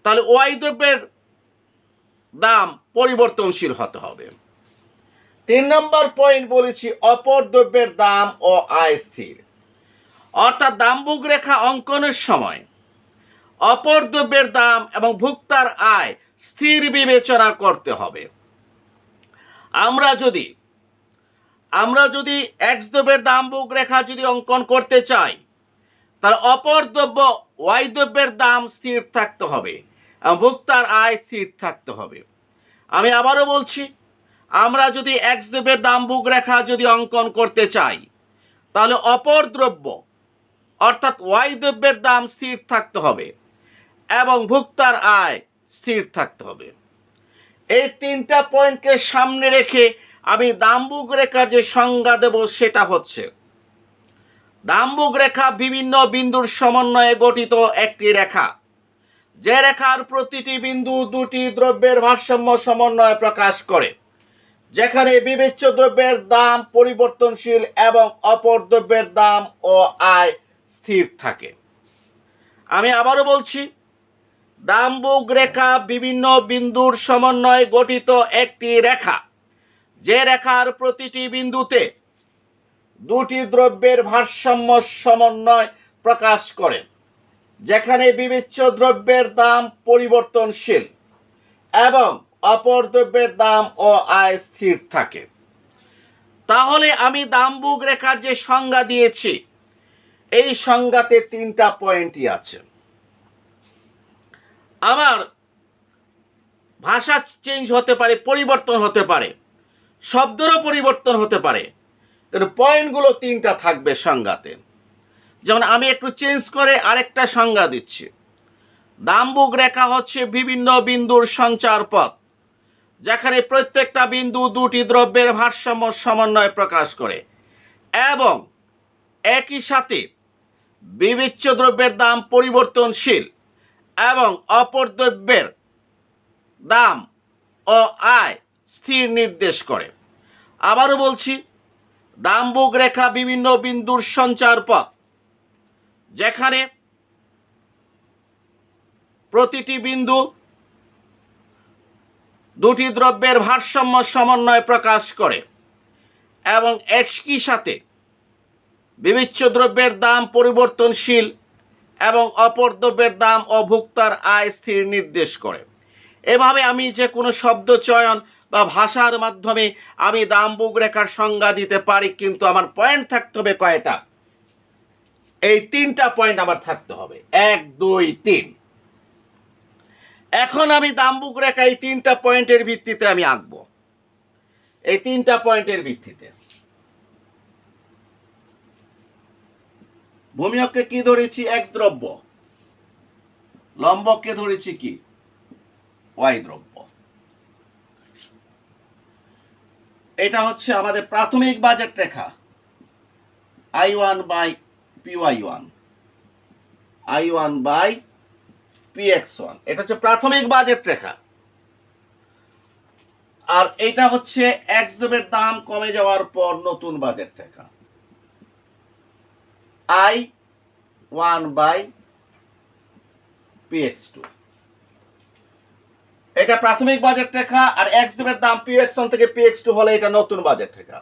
তাহলে ওয়াই দ্রব্যের দাম পরিবর্তনশীল হতে হবে। 3 নম্বর পয়েন্ট বলেছি অপর দ্রব্যের দাম ও আয় স্থির। অর্থাৎ দাম্ভিক রেখা অঙ্কনের সময় অপর দ্রব্যের দাম এবং ভোক্তার আয় স্থির বিবেচনা করতে হবে। আমরা যদি এক্স দ্রব্যের দাম্ভিক রেখা যদি অঙ্কন করতে চাই, তাহলে অপর দ্রব্য ওয়াই দ্রব্যের দাম স্থির থাকতে হবে এবং ভোক্তার আয় স্থির থাকতে হবে। আমি আবারও বলছি, আমরা যদি এক্স দ্রব্যের দাম্ভিক রেখা যদি অঙ্কন করতে চাই, তাহলে অপর দ্রব্য অর্থাৎ ওয়াই দ্রব্যের দাম স্থির থাকতে হবে এবং ভোক্তার আয় স্থির থাকতে হবে। এই তিনটা পয়েন্টকে সামনে রেখে আমি দাম্ভিক রেখার যে সংজ্ঞা দেব সেটা হচ্ছে, দাম্ভিক রেখা বিভিন্ন বিন্দুর সমন্বয়ে গঠিত একটি রেখা, যে রেখার প্রতিটি বিন্দু দুটি দ্রব্যের ভারসাম্য সমন্বয় প্রকাশ করে, যেখানে বিবেচ্য দ্রব্যের দাম পরিবর্তনশীল এবং অপর দ্রব্যের দাম ও আয় স্থির থাকে। আমি আবারও বলছি, দাম্ভিক রেখা বিভিন্ন বিন্দুর সমন্বয়ে গঠিত একটি রেখা, যে রেখার প্রতিটি বিন্দুতে দুটি দ্রব্যের ভারসাম্য সমন্বয় প্রকাশ করে, যেখানে বিবেচ্য দ্রব্যের দাম পরিবর্তনশীল এবং অপর দ্রব্যের দাম ও আয় স্থির থাকে। তাহলে আমি দাম্ভিক রেখার যে সংজ্ঞা দিয়েছি, এই সংজ্ঞাতে তিনটা পয়েন্টই আছে। আমার ভাষা চেঞ্জ হতে পারে, পরিবর্তন হতে পারে, শব্দেরও পরিবর্তন হতে পারে, কিন্তু পয়েন্টগুলো তিনটা থাকবে সংজ্ঞাতে। যেমন আমি একটু চেঞ্জ করে আরেকটা সংজ্ঞা দিচ্ছি। দাম্ভিক রেখা হচ্ছে বিভিন্ন বিন্দুর সঞ্চার পথ, যেখানে প্রত্যেকটা বিন্দু দুটি দ্রব্যের ভারসাম্য সমন্বয় প্রকাশ করে এবং একই সাথে বিবেচ্য দ্রব্যের দাম পরিবর্তনশীল এবং অপর দ্রব্যের দাম ও আয় স্থির নির্দেশ করে। আবারও বলছি, দাম্ভিক রেখা বিভিন্ন বিন্দুর সঞ্চার পথ, যেখানে প্রতিটি বিন্দু দুটি দ্রব্যের ভারসাম্য সমন্বয় প্রকাশ করে এবং একই সাথে বিবিচ্য দ্রব্যের দাম পরিবর্তনশীল এবং অপর দ্রব্যের দাম ও ভোক্তার আয় স্থির নির্দেশ করে। এভাবে আমি যে কোনো শব্দ চয়ন বা ভাষার মাধ্যমে আমি দাম বুক রেখার সংজ্ঞা দিতে পারি, কিন্তু আমার পয়েন্ট থাকতে হবে কয়টা? এই 3টা পয়েন্ট আমার থাকতে হবে, 1 2 3। এখন আমি দাম বুক রেখা এই 3টা পয়েন্টের ভিত্তিতে আমি আঁকবো। এই 3টা পয়েন্টের ভিত্তিতে ভূমিয়ককে কি ধরেছি? x দ্রব্য, লম্বককে ধরেছি কি? y দ্রব্য। এটা হচ্ছে আমাদের প্রাথমিক বাজেট রেখা I1 by PY1, I1 by PX1। এটা হচ্ছে প্রাথমিক বাজেট রেখা। আর এটা হচ্ছে x দ্রব্যের দাম কমে যাওয়ার পর নতুন বাজেট রেখা I1 বাই PX2। এটা প্রাথমিক বাজেট রেখা, আর x দ্রব্যের দাম PX1 থেকে PX2 হলে এটা নতুন বাজেট রেখা।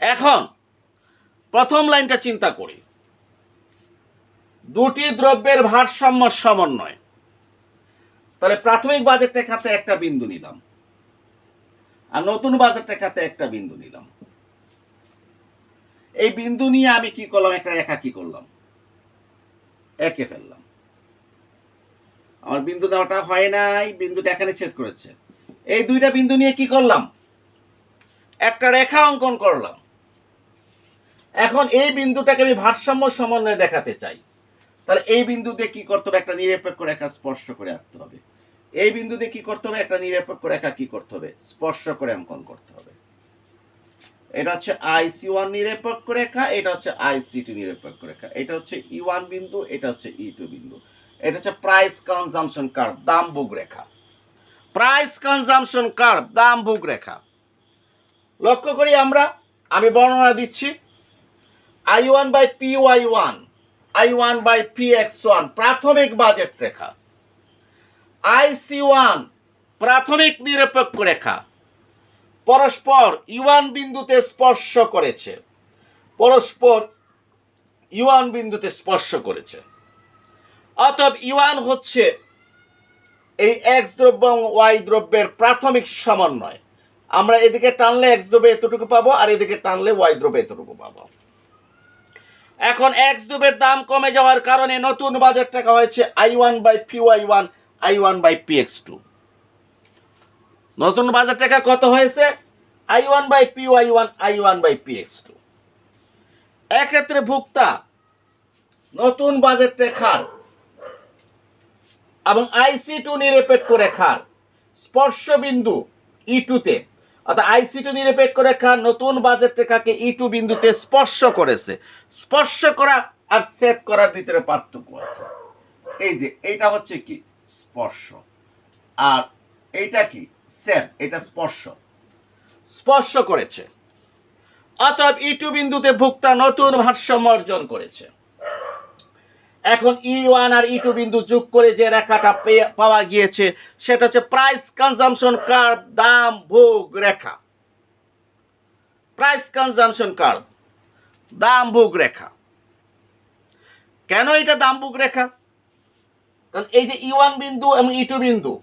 এখন প্রথম লাইনটা চিন্তা করি, দুটি দ্রব্যের ভারসাম্য সমন্বয়। তাহলে প্রাথমিক বাজেট রেখাতে একটা বিন্দু নিলাম, আর নতুন বাজেট রেখাতে একটা বিন্দু নিলাম। এই বিন্দু নিয়ে আমি কি করলাম? একটা রেখা কি করলাম? এঁকে ফেললাম। আমার বিন্দু দেওয়াটা হয় নাই, বিন্দুটা এখানে ছেদ করেছে। এই দুইটা বিন্দু নিয়ে কি করলাম? একটা রেখা অঙ্কন করলাম। এখন এই বিন্দুটাকে আমি ভারসাম্য সমন্বয়ে দেখাতে চাই, তাহলে এই বিন্দুতে কি করতে হবে? একটা নিরপেক্ষ রেখা স্পর্শ করে আঁকতে হবে। এই বিন্দুতে কি করতে হবে? একটা নিরপেক্ষ রেখা কি করতে হবে? স্পর্শ করে অঙ্কন করতে হবে। এটা হচ্ছে IC1 নিরপেক্ষ রেখা, এটা হচ্ছে IC2 নিরপেক্ষ রেখা। এটা হচ্ছে E1 বিন্দু, এটা হচ্ছে E2 বিন্দু। এটা হচ্ছে প্রাইস কনজাম্পশন কার্ভ, দাম বুক রেখা। প্রাইস কনজাম্পশন কার্ভ, দাম বুক রেখা। লক্ষ্য করি আমি বর্ণনা দিচ্ছি। I1 by PY1, I1 by PX1 প্রাথমিক বাজেট রেখা। IC1 প্রাথমিক নিরপেক্ষ রেখা, পরস্পর E1 বিন্দুতে স্পর্শ করেছে, পরস্পর E1 বিন্দুতে স্পর্শ করেছে। অতএব E1 হচ্ছে এই x দ্রব্য এবং y দ্রব্যের প্রাথমিক সমন্বয়। আমরা এদিকে টানলে x দ্রব্য এতটুকু পাবো, আর এদিকে টানলে y দ্রব্য এতটুকু পাবো। এখন x দ্রব্যের দাম কমে যাওয়ার কারণে নতুন বাজেট রেখা হয়েছে I1 by PY1, I1 by PX2। নতুন বাজেট রেখা কত হয়েছে? I1 by PY1, I1 by PX2। এক্ষেত্রে ভোক্তা নতুন বাজেট রেখার এবং IC2 নিরপেক্ষ রেখার স্পর্শ বিন্দু E2 তে, অর্থাৎ IC2 নিরপেক্ষ রেখা নতুন বাজেট রেখাকে E2 বিন্দুতে স্পর্শ করেছে। স্পর্শ করা আর ছেদ করার ভিতরে পার্থক্য আছে। এই যে এটা হচ্ছে কি? স্পর্শ। আর এইটা কি? ছেদ। এটা স্পর্শ, স্পর্শ করেছে। অতএব E2 বিন্দুতে ভোক্তা নতুন ভারসাম্য অর্জন করেছে। এখন E1 আর E2 বিন্দু যোগ করে যে রেখাটা পাওয়া গিয়েছে সেটা হচ্ছে প্রাইস কনজাম্পশন কার্ভ, দাম ভোগ রেখা। প্রাইস কনজাম্পশন কার্ভ, দাম ভোগ রেখা। কেন এটা দাম ভোগ রেখা? কারণ এই যে E1 বিন্দু এবং E2 বিন্দু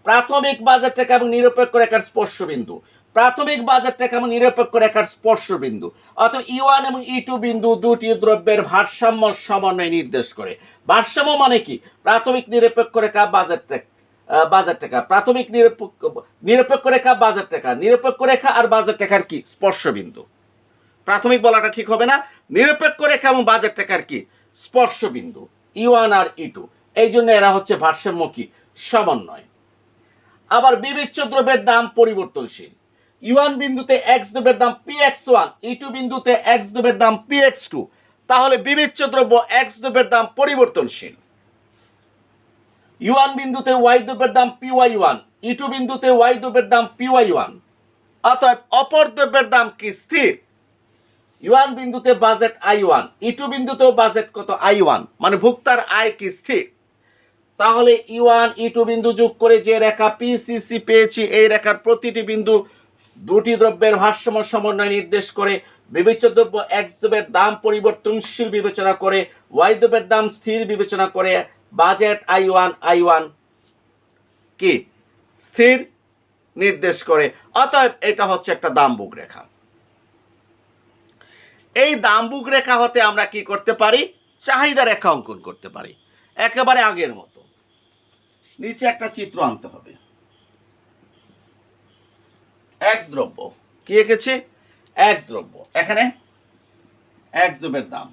প্রাথমিক বাজেট রেখা এবং নিরপেক্ষ রেখার স্পর্শ বিন্দু, প্রাথমিক বাজেট রেখা এবং নিরপেক্ষ রেখার স্পর্শ বিন্দু। অর্থাৎ E1 এবং E2 বিন্দু দুটি দ্রব্যের ভারসাম্য সমন্বয় নির্দেশ করে। ভারসাম্য মানে কি? প্রাথমিক নিরপেক্ষ রেখা, বাজেট রেখা, প্রাথমিক নিরপেক্ষ রেখা, বাজেট রেখা, নিরপেক্ষ রেখা আর বাজেট রেখার কি? স্পর্শ বিন্দু। প্রাথমিক বলাটা ঠিক হবে না। নিরপেক্ষ রেখা এবং বাজেট রেখার কি? স্পর্শ বিন্দু, E1 আর E2। এই জন্য এরা হচ্ছে ভারসাম্য কি? সমন্বয়। আবার বিবিচ্য দ্রব্যের দাম পরিবর্তনশীল। E1 বিন্দুতে x দ্রব্যের দাম PX1, E2 বিন্দুতে x দ্রব্যের দাম PX2। তাহলে বিবিচ্য দ্রব্য x দ্রব্যের দাম পরিবর্তনশীল। E1 বিন্দুতে y দ্রব্যের দাম PY1, E2 বিন্দুতে y দ্রব্যের দাম PY1। অতএব অপর দ্রব্যের দাম কি? স্থির। E1 বিন্দুতে বাজেট I1, E2 বিন্দুতেও বাজেট কত? I1, মানে ভোক্তার আয় কি? স্থির। তাহলে E1 E2 বিন্দু যোগ করে যে রেখা PCC পেয়েছি, এই রেখার প্রতিটি বিন্দু দুটি দ্রব্যের ভারসাম্য সমন্বয় নির্দেশ করে, বিবেচ্য দ্রব্য এক্স দ্রব্যের দাম পরিবর্তনশীল বিবেচনা করে, ওয়াই দ্রব্যের দাম স্থির বিবেচনা করে, বাজেট I1 কি স্থির নির্দেশ করে। অতএব এটা হচ্ছে একটা দামবুক রেখা। এই দামবুক রেখা হতে আমরা কি করতে পারি? চাহিদা রেখা অঙ্কন করতে পারি, একেবারে আগের মতো। নিচে একটা চিত্র আনতে হবে। এক্স দ্রব্য কি এঁকেছে? এক্স দ্রব্য, এখানে এক্স দ্রব্যের দাম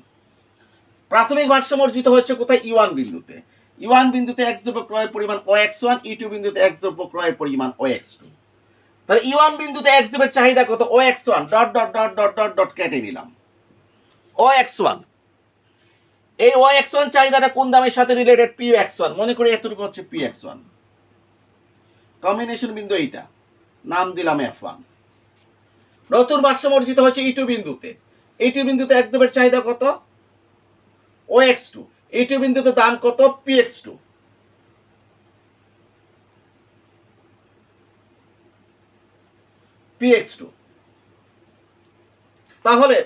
প্রাথমিক ভারসাম্য অর্জিত হয়েছে কোথায়? E1 বিন্দুতে। E1 বিন্দুতে এক্স দ্রব্য ক্রয়ের পরিমাণ OX1, E2 বিন্দুতে এক্স দ্রব্য ক্রয়ের পরিমাণ OX2। তাহলে E1 বিন্দুতে এক্স দ্রব্যের চাহিদা কত? OX1 dot dot dot dot dot dot কেটে নিলাম। OX1, এই OX1 চাহিদাটা কোন দামের সাথে রিলেটেড? PX1। মনে করি এতটুকু হচ্ছে PX1। কম্বিনেশন বিন্দু এইটা, নাম দিলাম F1। নতুন ভারসাম্য অর্জিত হয়েছে E2 বিন্দুতে। E2 বিন্দুতে এক্স দ্রব্যের চাহিদা কত? OX2। E2 বিন্দুতে দাম কত? PX2। PX2। তাহলে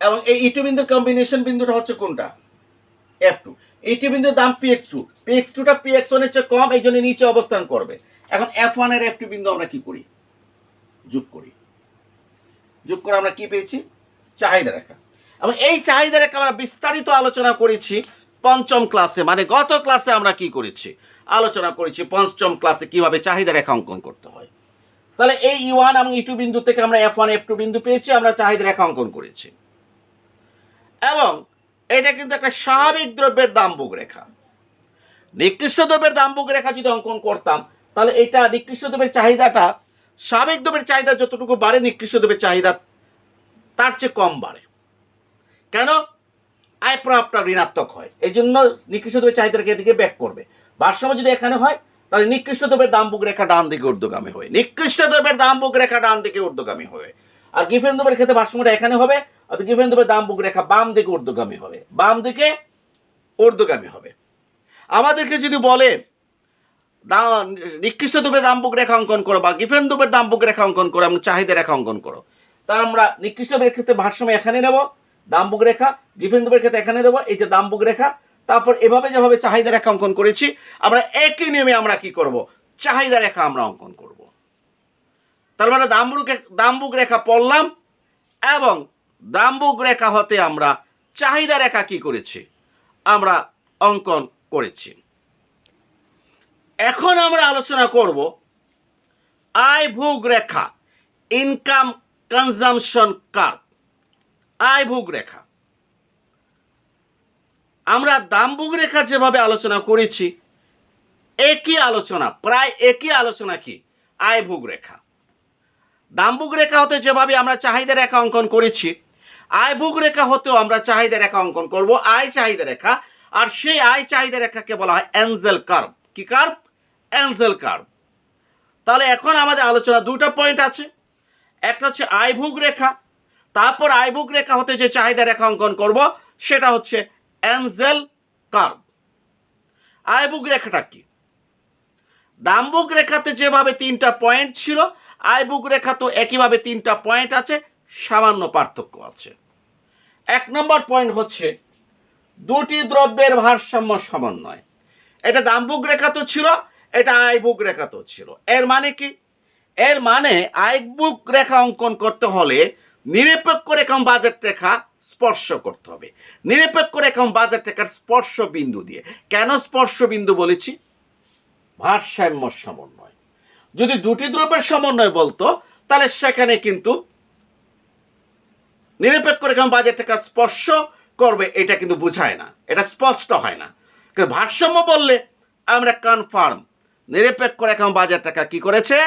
এবং এই E2 বিন্দুর কম্বিনেশন বিন্দুটা হচ্ছে কোনটা? F2। E2 বিন্দুর দাম PX2, PX2টা PX1 এর চেয়ে কম, এই জন্য নিচে অবস্থান করবে। এখন F1 আর F2 বিন্দু আমরা কি করি? যোগ করি। যোগ করে আমরা কি পেয়েছি? চাহিদা রেখা। এবং এই চাহিদা রেখা আমরা বিস্তারিত আলোচনা করেছি পঞ্চম ক্লাসে, মানে গত ক্লাসে আমরা কি করেছি? আলোচনা করেছি পঞ্চম ক্লাসে কিভাবে চাহিদা রেখা অঙ্কন করতে হয়। তাহলে এই E1 এবং E2 বিন্দু থেকে আমরা F1 F2 বিন্দু পেয়েছি, আমরা চাহিদা রেখা অঙ্কন করেছি। এবং এটা কিন্তু একটা স্বাভাবিক দ্রব্যের দামবুক রেখা। নিকৃষ্ট দ্রব্যের দামবুক রেখা যদি অঙ্কন করতাম, তাহলে এটা নিকৃষ্ট দ্রব্যের চাহিদাটা স্বাভাবিক দ্রব্যের চাহিদা যতটুকু বাড়ে, নিকৃষ্ট দ্রব্যের চাহিদা তার চেয়ে কম বাড়ে। কেন? আয় প্রভাবটা ঋণাত্মক হয়, এই জন্য নিকৃষ্ট দ্রব্যের চাহিদাকে এদিকে ব্যাক করবে। ভারসাম্য যদি এখানে হয়, তাহলে নিকৃষ্ট দ্রব্যের দামবুক রেখা ডান দিকে ঊর্ধ্বগামী হয়, নিকৃষ্ট দ্রব্যের দামবুক রেখা ডান দিকে ঊর্ধ্বগামী হবে। আর গিভেন দ্রব্যের ক্ষেত্রে ভারসাম্যটা এখানে হবে, অর্থাৎ গিভেন দ্রব্যের দামবুক রেখা বাম দিকে ঊর্ধ্বগামী হবে, বাম দিকে ঊর্ধ্বগামী হবে। আমাদেরকে যদি বলে নিকৃষ্ট দ্রব্যের দামবুক রেখা অঙ্কন করো বা গিভেন দ্রব্যের দামবুক রেখা অঙ্কন করো এবং চাহিদা রেখা অঙ্কন করো, তাহলে আমরা নিকৃষ্ট দ্রব্যের ক্ষেত্রে ভারসাম্য এখানে নেব, দামবুক রেখা, গিভেন দ্রব্যের ক্ষেত্রে এখানে দেবো, এই যে দামবুক রেখা। তারপর এভাবে যেভাবে চাহিদা রেখা অঙ্কন করেছি, আমরা একই নিয়মে আমরা কি করব? চাহিদা রেখা আমরা অঙ্কন করব। তার মানে দামবুক রেখা পড়লাম এবং দামবুক রেখা হতে আমরা চাহিদা রেখা কি করেছি? আমরা অঙ্কন করেছি। এখন আমরা আলোচনা করব আয়ভোগ রেখা, ইনকাম কনজাম্পশন কার্ভ। আয়ভোগ রেখা আমরা দামবুক রেখা যেভাবে আলোচনা করেছি, একই আলোচনা, প্রায় একই আলোচনা কি? আয়ভোগ রেখা। দামবুক রেখা হতে যেভাবে আমরা চাহিদা রেখা অঙ্কন করেছি, আয়ভোগ রেখা হতেও আমরা চাহিদা রেখা অঙ্কন করব, আয় চাহিদা রেখা। আর সেই আয় চাহিদা রেখাকে বলা হয় এঞ্জেল কার্ভ। কি কার্ভ? Angel curve. তাহলে এখন আমাদের আলোচনা দুটো পয়েন্ট আছে, একটা হচ্ছে আয়ভোগ রেখা, তারপর আয়ভোগ রেখা হতে যে চাহিদা রেখা অঙ্কন করব সেটা হচ্ছে এঞ্জেল কার্ভ। আয়ভোগ রেখাটা কি? দামবুক রেখাতে যেভাবে তিনটা পয়েন্ট ছিল, আয়ভোগ রেখা তো একইভাবে তিনটা পয়েন্ট আছে, সামান্য পার্থক্য আছে। এক নম্বর পয়েন্ট হচ্ছে দুটি দ্রব্যের ভারসাম্য সমন্বয়। এটা দামবুক রেখা তো ছিল, এটা আয়ভোগ রেখা তো ছিল। এর মানে কি? এর মানে আয়ভোগ রেখা অঙ্কন করতে হলে নিরপেক্ষ রেখা বাজেট রেখা স্পর্শ করতে হবে। নিরপেক্ষ রেখা বাজেট রেখার স্পর্শ বিন্দু দিয়ে। কেন স্পর্শ বিন্দু বলেছি? ভারসাম্য সমন্বয়। যদি দুটি দ্রব্যের সমন্বয় বলতো, তাহলে সেখানে কিন্তু নিরপেক্ষ রেখা বাজেট রেখা স্পর্শ করবে, এটা কিন্তু বোঝায় না, এটা স্পষ্ট হয় না। ভারসাম্য বললে আমরা কনফার্ম নিরপেক্ষ রেখা বাজেট রেখা কি করেছে?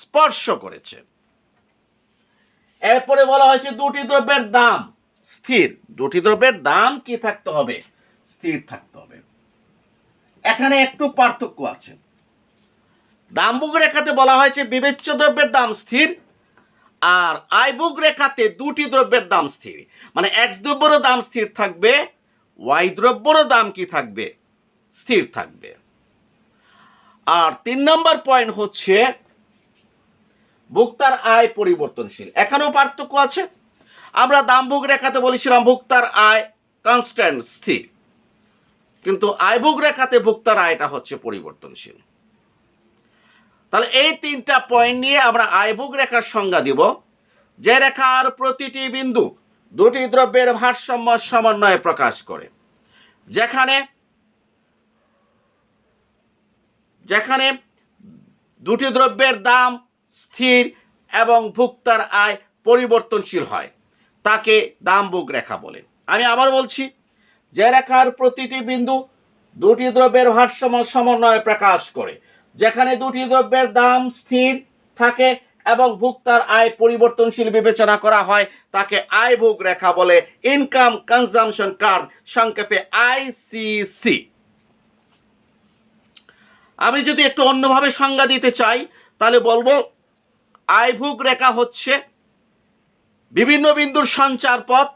স্পর্শ করেছে। এরপরে বলা হয়েছে দুটি দ্রব্যের দাম স্থির। দুটি দ্রব্যের দাম কি থাকতে হবে? স্থির থাকতে হবে। এখানে একটু পার্থক্য আছে। দামবুক রেখাতে বলা হয়েছে বিবেচ্য দ্রব্যের দাম স্থির, আর আয়ভোগ রেখাতে দুটি দ্রব্যের দাম স্থির। মানে এক্স দ্রব্যেরও দাম স্থির থাকবে, ওয়াই দ্রব্যেরও দাম কি থাকবে? স্থির থাকবে। আর 3 নম্বর পয়েন্ট হচ্ছে ভোক্তার আয় পরিবর্তনশীল। এখানেও পার্থক্য আছে। আমরা দামভোগ রেখাতে বলেছিলাম ভোক্তার আয় কনস্ট্যান্ট স্থির, কিন্তু আয়ভোগ রেখাতে ভোক্তার আয়টা হচ্ছে পরিবর্তনশীল। তাহলে এই তিনটা পয়েন্ট নিয়ে আমরা আয়ভোগ রেখার সংজ্ঞা দিব, যে রেখার প্রতিটি বিন্দু দুটি দ্রব্যের ভারসাম্য সমন্বয়ে প্রকাশ করে, যেখানে যেখানে দুটি দ্রব্যের দাম স্থির এবং ভোক্তার আয় পরিবর্তনশীল হয়, তাকে দামভোগ রেখা বলে। আমি আবার বলছি, যে রেখার প্রতিটি বিন্দু দুটি দ্রব্যের ভারসাম্য সমন্বয়ে প্রকাশ করে, যেখানে দুটি দ্রব্যের দাম স্থির থাকে এবং ভোক্তার আয় পরিবর্তনশীল বিবেচনা করা হয়, তাকে আয়ভোগ রেখা বলে। ইনকাম কনজাম্পশন কার্ভ, সংক্ষেপে আইসিসি। আমি যদি একটু অন্যভাবে সংজ্ঞা দিতে চাই, তাহলে বলবো আয়ভোগ রেখা হচ্ছে বিভিন্ন বিন্দুর সঞ্চার পথ,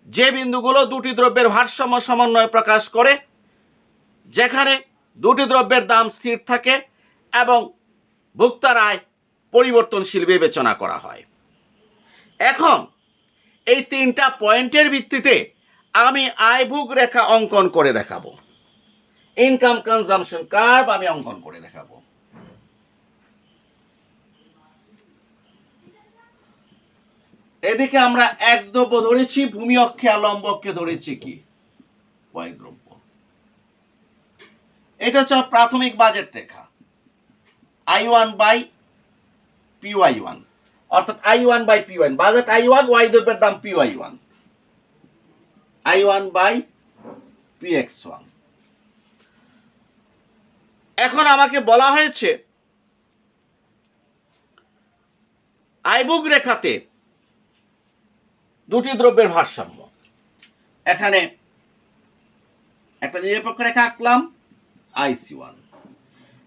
যে বিন্দুগুলো দুটি দ্রব্যের ভারসাম্য সমন্বয় প্রকাশ করে, যেখানে দুটি দ্রব্যের দাম স্থির থাকে এবং ভোক্তার আয় পরিবর্তনশীল বিবেচনা করা হয়। এখন এই তিনটা পয়েন্টের ভিত্তিতে আমি আয়ভোগ রেখা অঙ্কন করে দেখাবো। ইনকাম কনজাম্পশন কার্ভ আমি অঙ্কন করে দেখাবো। এদিকে আমরা এক্স দ্রব্য ধরেছি, ভূমি অক্ষে আর লম্ব অক্ষে ধরেছি কি ওয়াই দ্রব্য। এটা হচ্ছে প্রাথমিক বাজেট রেখা I1 বাই PY1, অর্থাৎ I1 by PY1, budget I1, Y দ্রব্যের দাম PY1, I1 বাই PX1। এখন আমাকে বলা হয়েছে আয়ভোগ রেখাতে দুটি দ্রব্যের ভারসাম্য। এখানে একটা নিরপেক্ষ রেখা আঁকলাম IC1।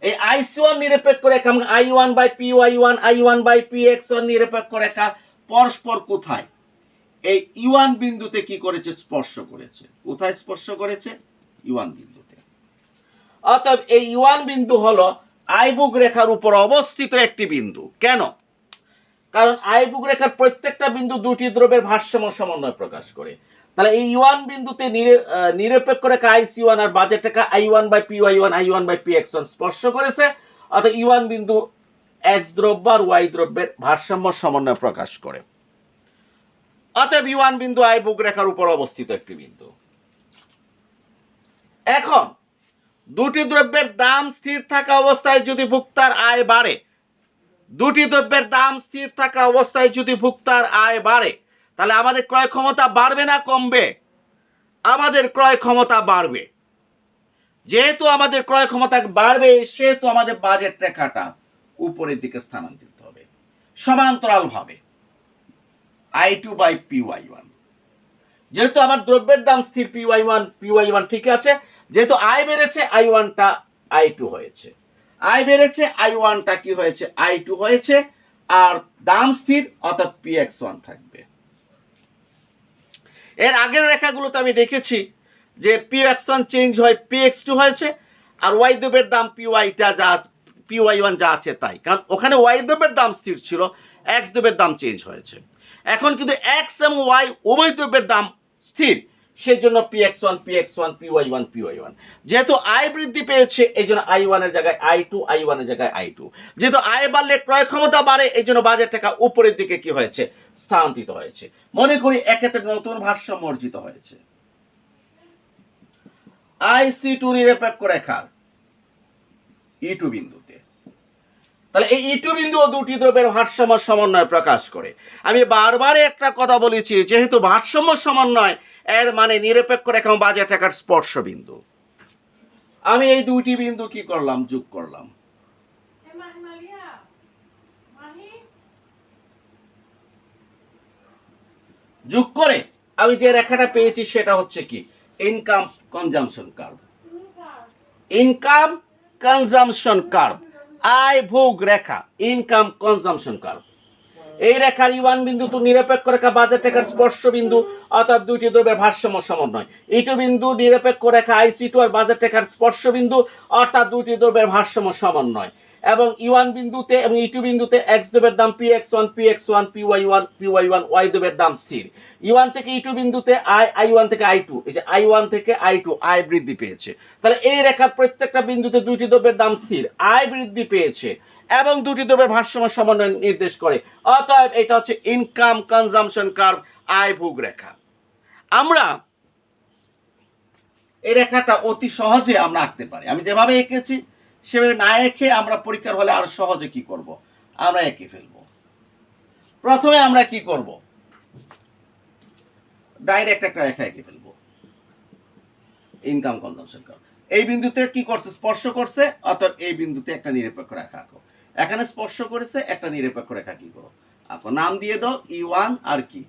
এই IC1 নিরপেক্ষ রেখা এবং I1 by PY1, I1 by PX1 নিরপেক্ষ রেখা পরস্পর কোথায়? এই E1 বিন্দুতে কি করেছে? স্পর্শ করেছে। কোথায় স্পর্শ করেছে? E1 বিন্দুতে। অতএব এই E1 বিন্দু হলো আয়ভোগ রেখার উপর অবস্থিত একটি বিন্দু। কেন? কারণ আয়ভোগ রেখার প্রত্যেকটা বিন্দু দুটি দ্রব্যের ভারসাম্য সমন্বয় প্রকাশ করে। তাহলে এই E1 বিন্দুতে নিরপেক্ষ রেখা IC1 আর বাজেট রেখা I1 by PY1, I1 by PX1 স্পর্শ করেছে। অর্থাৎ E1 বিন্দু X দ্রব্য আর Y দ্রব্যের ভারসাম্য সমন্বয় প্রকাশ করে। অতএব E1 বিন্দু আয়ভোগ রেখার উপর অবস্থিত একটি বিন্দু। এখন দুটি দ্রব্যের দাম স্থির থাকা অবস্থায় যদি ভোক্তার আয় বাড়ে, দুটি দ্রব্যের দাম স্থির থাকা অবস্থায় যদি ভোক্তার আয় বাড়ে, তাহলে আমাদের ক্রয় ক্ষমতা বাড়বে না কমবে? আমাদের ক্রয় ক্ষমতা বাড়বে। যেহেতু আমাদের ক্রয় ক্ষমতা বাড়বে, সেহেতু আমাদের বাজেট রেখাটা উপরের দিকে স্থানান্তরিত হবে সমান্তরাল ভাবে I2 বাই PY1। যেহেতু আমার দ্রব্যের দাম স্থির PY1 ঠিক আছে, যেহেতু আয় বেড়েছে I1টা I2 হয়েছে, আয় বেড়েছে I1টা কি হয়েছে? I2 হয়েছে, আর দাম স্থির অর্থাৎ PX1 থাকবে। এর আগের রেখাগুলোতে আমি দেখেছি যে PX1 চেঞ্জ হয় PX2 হয়েছে, আর ওয়াই দ্রব্যের দাম PY1 যা আছে তাই, কারণ ওখানে ওয়াই দ্রব্যের দাম স্থির ছিল, এক্স দ্রব্যের দাম চেঞ্জ হয়েছে। এখন কিন্তু এক্স এবং ওয়াই উভয় দ্রব্যের দাম স্থির, সেই জন্য PX1 PY1 যেহেতু আয় বৃদ্ধি পেয়েছে, এই জন্য I1 এর জায়গায় I2, I1 এর জায়গায় I2। যেহেতু আয় বাড়লে ক্রয় ক্ষমতা বাড়ে, এই জন্য বাজেট টাকা উপরের দিকে কি হয়েছে? স্থানান্তরিত হয়েছে। মনে করি এক্ষেত্রে নতুন ভারসাম্য অর্জিত হয়েছে। IC2 নিরপেক্ষ রেখার E2 বিন্দুতে, তাহলে এই E2 বিন্দু দুটি দ্রব্যের ভারসাম্য সমন্বয় প্রকাশ করে। আমি বারবার একটা কথা বলেছি, যেহেতু ভারসাম্য সমন্বয়, এর মানে নিরপেক্ষ রেখা এবং বাজেট রেখার স্পর্শ বিন্দু। আমি এই দুটি বিন্দু কি করলাম? যোগ করলাম। যোগ করে আমি যে রেখাটা পেয়েছি সেটা হচ্ছে কি? Income consumption curve. Income consumption curve, আয়ভোগ রেখা, ইনকাম কনজাম্পশন কার্ভ। এই রেখার E1 বিন্দু তো নিরপেক্ষ রেখা বাজেট রেখার স্পর্শ বিন্দু, অর্থাৎ দুইটি দ্রব্যের ভারসাম্য সমন্বয়। E2 বিন্দু নিরপেক্ষ রেখা IC2 আর বাজেট রেখার স্পর্শ বিন্দু, অর্থাৎ দুইটি দ্রব্যের ভারসাম্য সমন্বয়। এবং E1 বিন্দুতে এবং E2 বিন্দুতে x দ্রব্যের দাম px1 px1 py1 py1 y দ্রব্যের দাম স্থির। E1 থেকে E2 বিন্দুতে i1 থেকে i2, এই যে i1 থেকে i2 i বৃদ্ধি পেয়েছে। তাহলে এই রেখার প্রত্যেকটা বিন্দুতে দুইটি দ্রব্যের দাম স্থির, i বৃদ্ধি পেয়েছে এবং দুটি দ্রব্যের ভারসাম্য সমন্বয় নির্দেশ করে। অতএব এটা হচ্ছে ইনকাম কনজাম্পশন কার্ভ, আয় ভোগ রেখা। আমরা এই রেখাটা অতি সহজে আমরা আঁকতে পারি। আমি যেভাবে এঁকেছি সেভাবে না এঁকে আমরা পরীক্ষার হলে আরো সহজে কি করব, আমরা এঁকে ফেলবো। প্রথমে আমরা কি করব, ডাইরেক্ট একটা রেখা এঁকে ফেলবো। ইনকাম কনজাম্পশন কার্ভ এই বিন্দুতে কি করছে, স্পর্শ করছে, অর্থাৎ এই বিন্দুতে একটা নিরপেক্ষ রেখা আঁকো। এখানে স্পর্শ করেছে, একটা নিরপেক্ষ রেখা কি করো আঁকো, নাম দিয়ে দাও E1 আর কি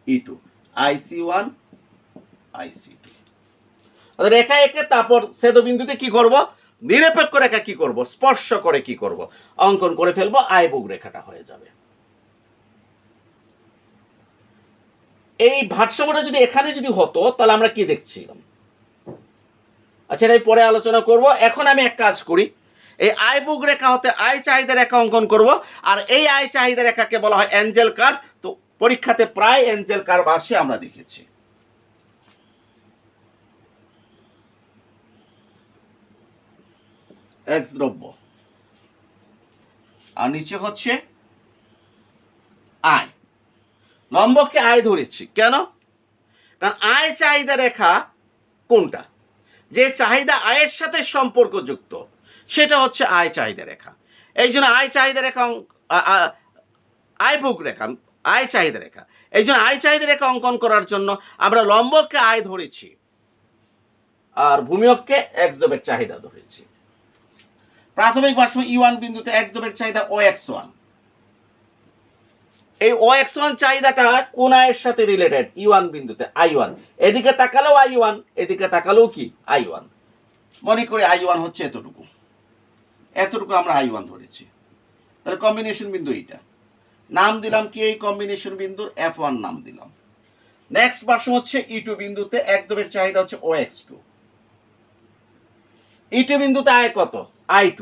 E2, IC1 IC2। রেখা এঁকে তারপর ছেদবিন্দুতে কি করব, নিরপেক্ষ রেখা কি করব, স্পর্শ করে কি করব, অঙ্কন করে ফেলবো, আয়ভোগ রেখাটা হয়ে যাবে। এই ভারসাম্যটা যদি এখানে যদি হতো তাহলে আমরা কি দেখছিলাম, আচ্ছা এটাই পরে আলোচনা করব। এখন আমি এক কাজ করি, এই আয়ভোগ রেখা হতে আয় চাহিদা রেখা অঙ্কন করব, আর এই আয় চাহিদা রেখাকে বলা হয় অ্যাঞ্জেল কার্ভ। তো পরীক্ষাতে প্রায় অ্যাঞ্জেল কার্ভ আসে, আমরা দেখেছি। এক্স দ্রব্য আর নিচে হচ্ছে আয়, লম্বকে আয় ধরেছি কেন, কারণ আয় চাহিদা রেখা কোনটা, যে চাহিদা আয়ের সাথে সম্পর্কযুক্ত সেটা হচ্ছে আয় চাহিদা রেখা। এই জন্য আয় চাহিদা রেখা, আয়ভোগ রেখা, আয় চাহিদা রেখা, এই জন্য আয় চাহিদা রেখা অঙ্কন করার জন্য আমরা লম্বকে আয় ধরেছি আর ভূমিয়ককে এক্স দ্রব্যের চাহিদা ধরেছি। প্রাথমিক ভারসাম্য E1 বিন্দুতে এক্স দ্রব্যের চাহিদা OX1। এই OX1 চাহিদাটা কোন আয়ের সাথে রিলেটেড, E1 বিন্দুতে I1। এদিকে তাকালেও I1, এদিকে তাকালেও কি I1। মনে করি I1 হচ্ছে এতটুকু, এতটুকু আমরা I1 ধরেছি। তাহলে কম্বিনেশন বিন্দু এইটা, নাম দিলাম কি এই কম্বিনেশন বিন্দুর F1 নাম দিলাম। নেক্সট ভারসাম্য হচ্ছে E2 বিন্দুতে এক্স দ্রব্যের চাহিদা হচ্ছে OX2। E2 বিন্দুতে আয় কত, I2।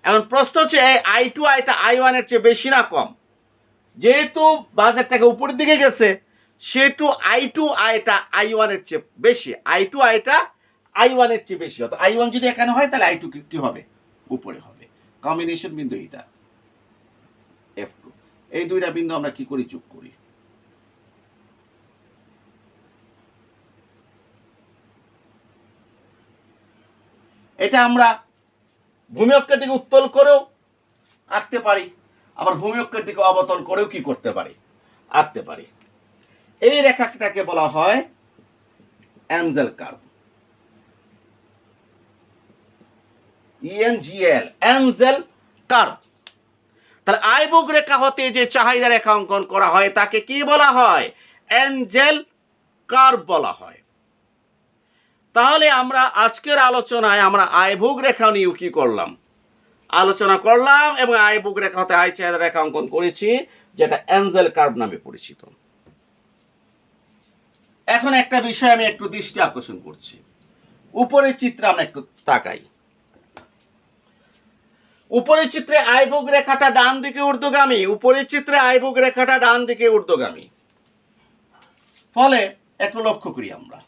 এখন প্রশ্ন হচ্ছে এই I2 আয়টা I1 এর চেয়ে বেশি না কম, যেহেতু বাজারটাকে উপরের দিকে গেছে সেহেতু I2 আয়টা I1 এর চেয়ে বেশি, I2 আয়টা I1 এর চেয়ে বেশি। অর্থাৎ I1 যদি এখানে হয় তাহলে I2 কি হবে, উপরে হবে। কম্বিনেশন বিন্দু এটা F2। এই দুইটা বিন্দু আমরা কি করি, যোগ করি। এটা আমরা ভূমিয়কের দিকে উত্তল করেও আঁকতে পারি, আবার ভূমিয়কের দিকে অবতল করেও কি করতে পারি, আঁকতে পারি। এই রেখাটাকে বলা হয় Angel curve, ENGL, Angel curve. তাহলে আয়ভোগ রেখা হতে যে চাহিদা রেখা অঙ্কন করা হয় তাকে কি বলা হয়, অ্যাঞ্জেল কার্ভ বলা হয়। তাহলে আমরা আজকের আলোচনায় আমরা আয়ভোগ রেখা নিয়ে কি করলাম, আলোচনা করলাম এবং আয়ভোগ রেখা হতে আয় চাহিদা রেখা অঙ্কন করেছি, যেটা অ্যাঞ্জেল কার্ভ নামে পরিচিত। এখন একটা বিষয় আমি একটু দৃষ্টি আকর্ষণ করছি, উপরের চিত্রে আমরা একটু তাকাই। উপরের চিত্রে আয়ভোগ রেখাটা ডান দিকে ঊর্ধ্বগামী, উপরের চিত্রে আয়ভোগ রেখাটা ডান দিকে ঊর্ধ্বগামী। ফলে একটু লক্ষ্য করি আমরা,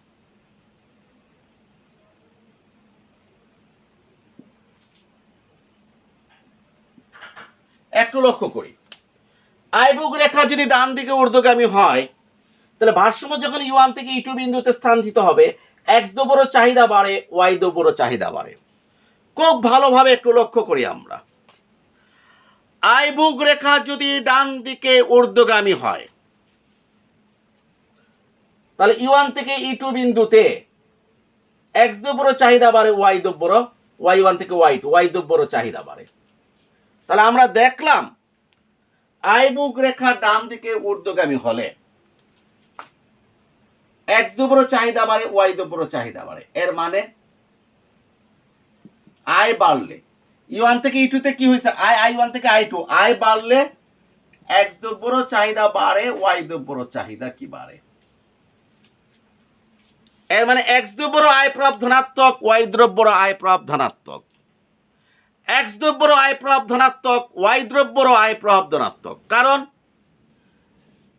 একটু লক্ষ্য করি, আয়ভোগ রেখা যদি ডান দিকে ঊর্ধ্বগামী হয় তাহলে ভারসাম্য যখন E1 থেকে E2 বিন্দুতে স্থানান্তরিত হবে, এক্স দ্রব্যের চাহিদা বাড়ে, ওয়াই দ্রব্যের চাহিদা বাড়ে। খুব ভালোভাবে একটু লক্ষ্য করি আমরা, আয়ভোগ রেখা যদি ডান দিকে ঊর্ধ্বগামী হয় তাহলে E1 থেকে E2 বিন্দুতে এক্স দ্রব্যের চাহিদা বাড়ে, ওয়াই দ্রব্যের, Y1 থেকে Y2 ওয়াই দ্রব্যের চাহিদা বাড়ে। তাহলে আমরা দেখলাম আয়ভোগ রেখা ডান দিকে ঊর্ধ্বগামী হলে এক্স দ্রব্যের চাহিদা বাড়ে, ওয়াই দ্রব্যের চাহিদা বাড়ে। এর মানে আয় বাড়লে E1 থেকে E2 তে কি হয়েছে, I1 থেকে I2, আয় বাড়লে এক্স দ্রব্যের চাহিদা বাড়ে, ওয়াই দ্রব্যের চাহিদা কি বাড়ে। এর মানে এক্স দ্রব্যের আয় প্রভাব ধনাত্মক, ওয়াই দ্রব্যের আয় প্রভাব ধনাত্মক। এক্স দ্রব্যরও আয় প্রভাব ধনাত্মক, ওয়াই দ্রব্যরও আয় প্রভাব ধনাত্মক। কারণ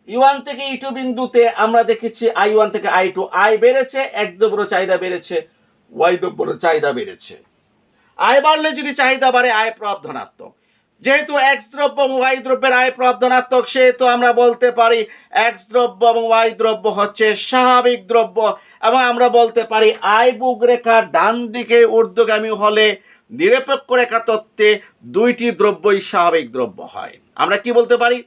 E1 থেকে E2 বিন্দুতে আমরা দেখেছি I1 থেকে I2 আয় বেড়েছে, এক্স দ্রব্যরও চাহিদা বেড়েছে, ওয়াই দ্রব্যরও চাহিদা বেড়েছে। আয় বাড়লে যদি চাহিদা বাড়ে আয় প্রভাব ধনাত্মক। যেহেতু এক্স দ্রব্য এবং ওয়াই দ্রব্যের আয় প্রভাব ধনাত্মক, সেহেতু আমরা বলতে পারি এক্স দ্রব্য এবং ওয়াই দ্রব্য হচ্ছে স্বাভাবিক দ্রব্য, এবং আমরা বলতে পারি আয় বুক রেখা ডান দিকে ঊর্ধ্বগামী হলে নিরপেক্ষ রেখা তত্ত্বে দুইটি দ্রব্যই স্বাভাবিক দ্রব্য হয়। আমরা কি বলতে পারি?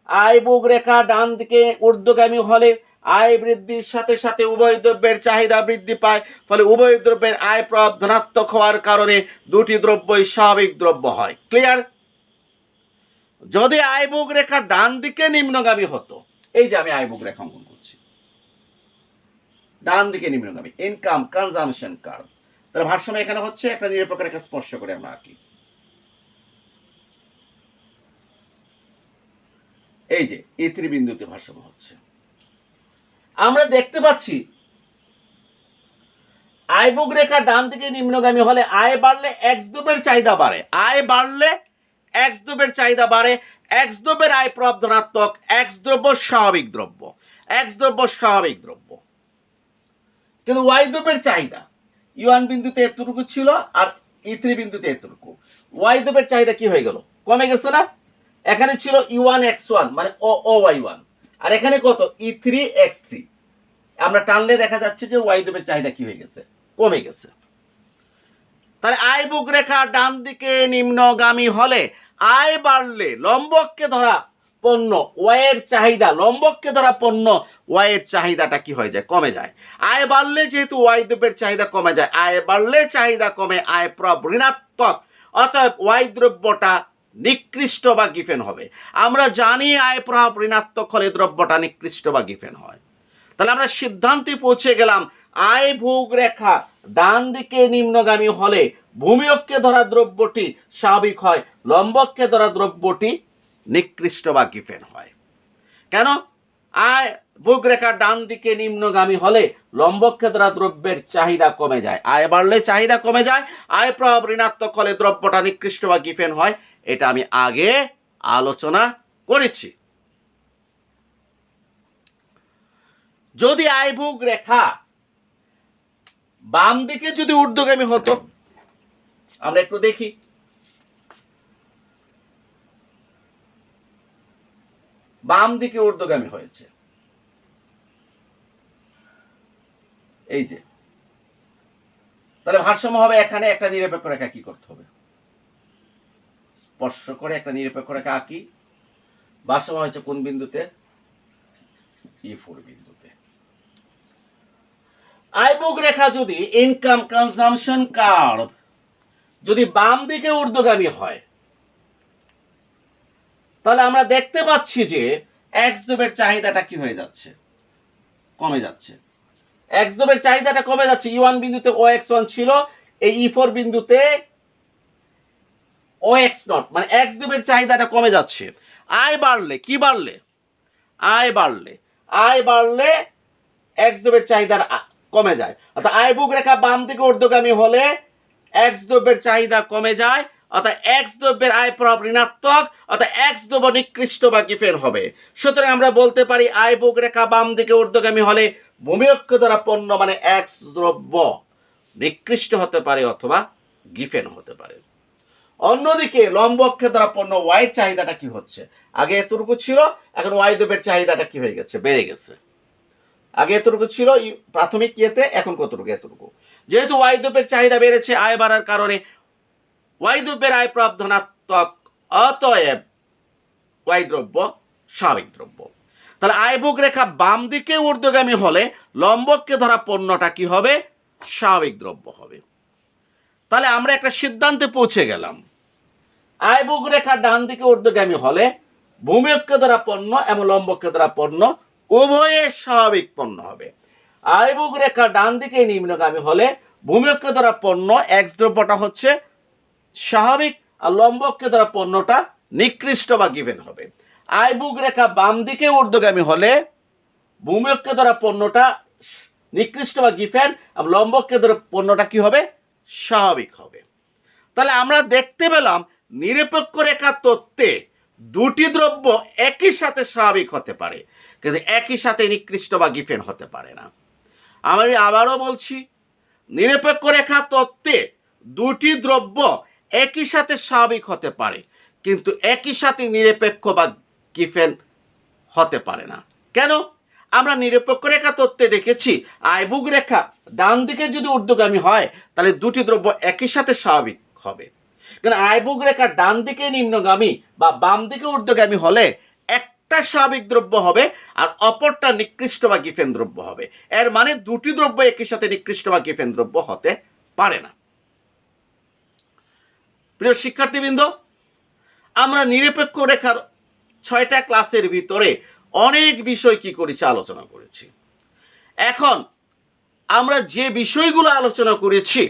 আয় বুক রেখা ডান দিকে ঊর্ধ্বগামী হলে আয় বৃদ্ধির সাথে সাথে উভয় দ্রব্যের চাহিদা বৃদ্ধি পায়, ফলে উভয় দ্রব্যের আয় প্রভাব ধনাত্মক হওয়ার কারণে দুটি দ্রব্যই স্বাভাবিক দ্রব্য হয়। ক্লিয়ার? যদি আয় বুক রেখা ডান দিকে নিম্নগামী হতো, এই যে আমি আয় বুক রেখা অঙ্কন করছি, ডান দিকে নিম্নগামী, ইনকাম কনজাম্পশন কার্ভ, তাহলে ভারসাম্য এখানে হচ্ছে একটা নিরপেক্ষ রেখা স্পর্শ করে আমরা আঁকি। এই যে E3 বিন্দুতে ভারসাম্য হচ্ছে। আমরা দেখতে পাচ্ছি আয় বুক রেখা ডান দিকে নিম্নগামী হলে আয় বাড়লে এক্স দ্রব্যের চাহিদা বাড়ে, আয় বাড়লে এক্স দ্রব্যের চাহিদা বাড়ে, এক্স দ্রব্যের আয় প্রভাব ধনাত্মক, এক্স দ্রব্য স্বাভাবিক দ্রব্য, এক্স দ্রব্য স্বাভাবিক দ্রব্য। কিন্তু ওয়াই দ্রব্যের চাহিদা E1 বিন্দুতে এতটুকু ছিল আর E3 বিন্দুতে এতটুকু, ওয়াই দ্রব্যের চাহিদা কি হয়ে গেল? কমে গেছে না? এখানে ছিল E1 x1 মানে ও y1, আর এখানে কত? E3 x3। আমরা টানলে দেখা যাচ্ছে যে ওয়াই দ্রব্যের চাহিদা কি হয়ে গেছে? কমে গেছে। তাহলে আয় বুক রেখা ডান দিকে নিম্নগামী হলে আয় বাড়লে লম্বককে ধরা পণ্য ওয়াইয়ের চাহিদা, লম্বককে ধরা পণ্য ওয়াইয়ের চাহিদাটা কি হয়ে যায়? কমে যায়। আয় বাড়লে যেহেতু ওয়াই দ্রব্যের চাহিদা কমে যায়, আয় বাড়লে চাহিদা কমে, আয় প্রভাব ঋণাত্মক, অতএব ওয়াই দ্রব্যটা নিকৃষ্ট বা গিফেন হবে। আমরা জানি আয় প্রভাব ঋণাত্মক হলে দ্রব্যটা নিকৃষ্ট বা গিফেন হয়। তাহলে আমরা সিদ্ধান্তে পৌঁছে গেলাম আয় ভোগ রেখা ডান দিকে নিম্নগামী হলে ভূমিয়ককে ধরা দ্রব্যটি স্বাভাবিক হয়, লম্বককে ধরা দ্রব্যটি নিকৃষ্ট বা গিফেন হয়। কেন? আয় ভোগ রেখা ডান দিকে নিম্নগামী হলে লম্বককে ধরা দ্রব্যের চাহিদা কমে যায়, আয় বাড়লে চাহিদা কমে যায়, আয় প্রভাব ঋণাত্মক হলে দ্রব্যটা নিকৃষ্ট বা গিফেন হয়। এটা আমি আগে আলোচনা করেছি। যদি আয়ভোগ রেখা বাম দিকে যদি ঊর্ধ্বগামী হতো, আমরা একটু দেখি। বাম দিকে ঊর্ধ্বগামী হয়েছে, এই যে, তাহলে ভারসাম্য হবে এখানে একটা নিরপেক্ষ রেখা কি করতে হবে? স্পর্শ করে একটা নিরপেক্ষ রেখা আঁকি। ভারসাম্য হয়েছে কোন বিন্দুতে? E4 বিন্দুতে। আয়ভোগ রেখা যদি ইনকাম কনজাম্পশন কার্ভ যদি বাম দিকে ঊর্ধ্বগামী হয়, তাহলে আমরা দেখতে পাচ্ছি যে এক্স দ্রব্যের চাহিদাটা কি হয়ে যাচ্ছে? কমে যাচ্ছে। এক্স দ্রব্যের চাহিদাটা কমে যাচ্ছে। E1 বিন্দুতে OX1 ছিল, এই E4 বিন্দুতে OX0, মানে এক্স দ্রব্যের চাহিদাটা কমে যাচ্ছে। আয় বাড়লে কি বাড়লে? আয় বাড়লে এক্স দ্রব্যের চাহিদা কমে যায়। অর্থাৎ আয়ভোগ রেখা বাম দিকে ঊর্ধ্বগামী হলে এক্স দ্রব্যের চাহিদা কমে যায়, অর্থাৎ এক্স দ্রব্যের আয় প্রভাব ঋণাত্মক, অর্থাৎ এক্স দ্রব্য নিকৃষ্ট বা গিফেন হবে। সুতরাং আমরা বলতে পারি আয়ভোগ রেখা বাম দিকে ঊর্ধ্বগামী হলে ভূমিয়ক্ষ দ্বারা পণ্য মানে এক্স দ্রব্য নিকৃষ্ট হতে পারে অথবা গিফেন হতে পারে। অন্যদিকে লম্বক্ষে দ্বারা পণ্য ওয়াইয়ের চাহিদাটা কি হচ্ছে? আগে এতটুকু ছিল, এখন ওয়াই দ্রব্যের চাহিদাটা কি হয়ে গেছে? বেড়ে গেছে। আগে এতটুকু ছিল প্রাথমিক ইয়েতে, এখন কতটুকু? এতটুকু। যেহেতু ওয়াই দ্রব্যের চাহিদা বেড়েছে আয় বাড়ার কারণে, ওয়াই দ্রব্যের আয় প্রভাব ধনাত্মক, অতএব ওয়াই দ্রব্য স্বাভাবিক দ্রব্য। তাহলে আয়ভোগ রেখা বাম দিকে ঊর্ধ্বগামী হলে লম্বককে ধরা পণ্যটা কি হবে? স্বাভাবিক দ্রব্য হবে। তাহলে আমরা একটা সিদ্ধান্তে পৌঁছে গেলাম, আয়ভোগ রেখা ডান দিকে ঊর্ধ্বগামী হলে ভূমিয়ককে ধরা পণ্য এবং লম্বককে ধরা পণ্য উভয়ে স্বাভাবিক পণ্য হবে। আয়ভোগ রেখা ডান দিকে নিম্নগামী হলে ভূমিয়ককে ধরা পণ্য এক্স দ্রব্যটা হচ্ছে স্বাভাবিক, আর লম্বককে ধরা পণ্যটা নিকৃষ্ট বা গিভেন হবে। আয়ভোগ রেখা বাম দিকে ঊর্ধ্বগামী হলে ভূমিয়ককে ধরা পণ্যটা নিকৃষ্ট বা গিফেন, আর লম্বককে ধরা পণ্যটা কি হবে? স্বাভাবিক হবে। তাহলে আমরা দেখতে পেলাম নিরপেক্ষ রেখার তত্ত্বে দুটি দ্রব্য একই সাথে স্বাভাবিক হতে পারে, কিন্তু একই সাথে নিকৃষ্ট বা গিফেন হতে পারে না। আমি আবারও বলছি, নিরপেক্ষ রেখা তত্ত্বে দুটি দ্রব্য একই সাথে স্বাভাবিক হতে পারে, কিন্তু একই সাথে নিরপেক্ষ বা গিফেন হতে পারে না। কেন? আমরা নিরপেক্ষ রেখা তত্ত্বে দেখেছি আইবুক রেখা ডান দিকে যদি ঊর্ধ্বগামী হয় তাহলে দুটি দ্রব্য একই সাথে স্বাভাবিক হবে, কিন্তু আইবুক রেখা ডান দিকে নিম্নগামী বা বাম দিকে ঊর্ধ্বগামী হলে একটা স্বাভাবিক দ্রব্য হবে আর অপরটা নিকৃষ্ট বা গিফেন দ্রব্য হবে। এর মানে দুটি দ্রব্য একই সাথে নিকৃষ্ট বা গিফেন দ্রব্য হতে পারে না। প্রিয় শিক্ষার্থীবৃন্দ, আমরা নিরপেক্ষ রেখার 6টা ক্লাসের ভিতরে অনেক বিষয় কি করেছি, আলোচনা করেছি। এখন আমরা যে বিষয়গুলো আলোচনা করেছি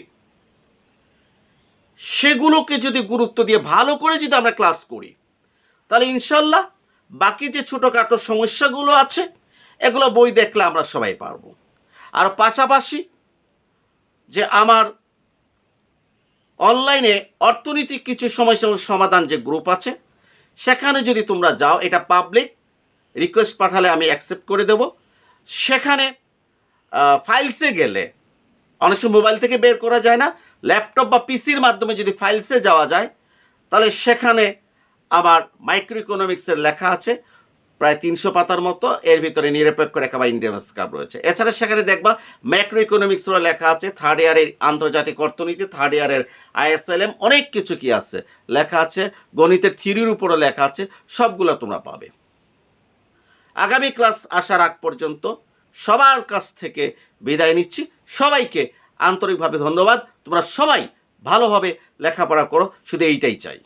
সেগুলোকে যদি গুরুত্ব দিয়ে ভালো করে যদি আমরা ক্লাস করি তাহলে ইনশাল্লাহ বাকি যে ছোটোখাটো সমস্যাগুলো আছে এগুলো বই দেখলে আমরা সবাই পারবো। আর পাশাপাশি যে আমার অনলাইনে অর্থনৈতিক কিছু সমস্যার সমাধান যে গ্রুপ আছে সেখানে যদি তোমরা যাও, এটা পাবলিক, রিকোয়েস্ট পাঠালে আমি অ্যাকসেপ্ট করে দেব। সেখানে ফাইলসে গেলে অনেক সময় মোবাইল থেকে বের করা যায় না, ল্যাপটপ বা পিসির মাধ্যমে যদি ফাইলসে যাওয়া যায় তাহলে সেখানে আমার মাইক্রো ইকোনমিক্সের লেখা আছে প্রায় 300 পাতার মতো। এর ভিতরে নিরপেক্ষ রেখা বা ইন্ডিয়ান কার্ভ রয়েছে। এছাড়া সেখানে দেখবা ম্যাক্রো ইকোনমিক্সেরও লেখা আছে, থার্ড ইয়ারের আন্তর্জাতিক অর্থনীতি, থার্ড ইয়ারের ISLM, অনেক কিছু কি আছে লেখা আছে, গণিতের থিওরির উপরও লেখা আছে, সবগুলো তোমরা পাবে। আগামী ক্লাস আসার আগ পর্যন্ত সবার কাছ থেকে বিদায় নিচ্ছি। সবাইকে আন্তরিকভাবে ধন্যবাদ। তোমরা সবাই ভালোভাবে লেখাপড়া করো, শুধু এইটাই চাই।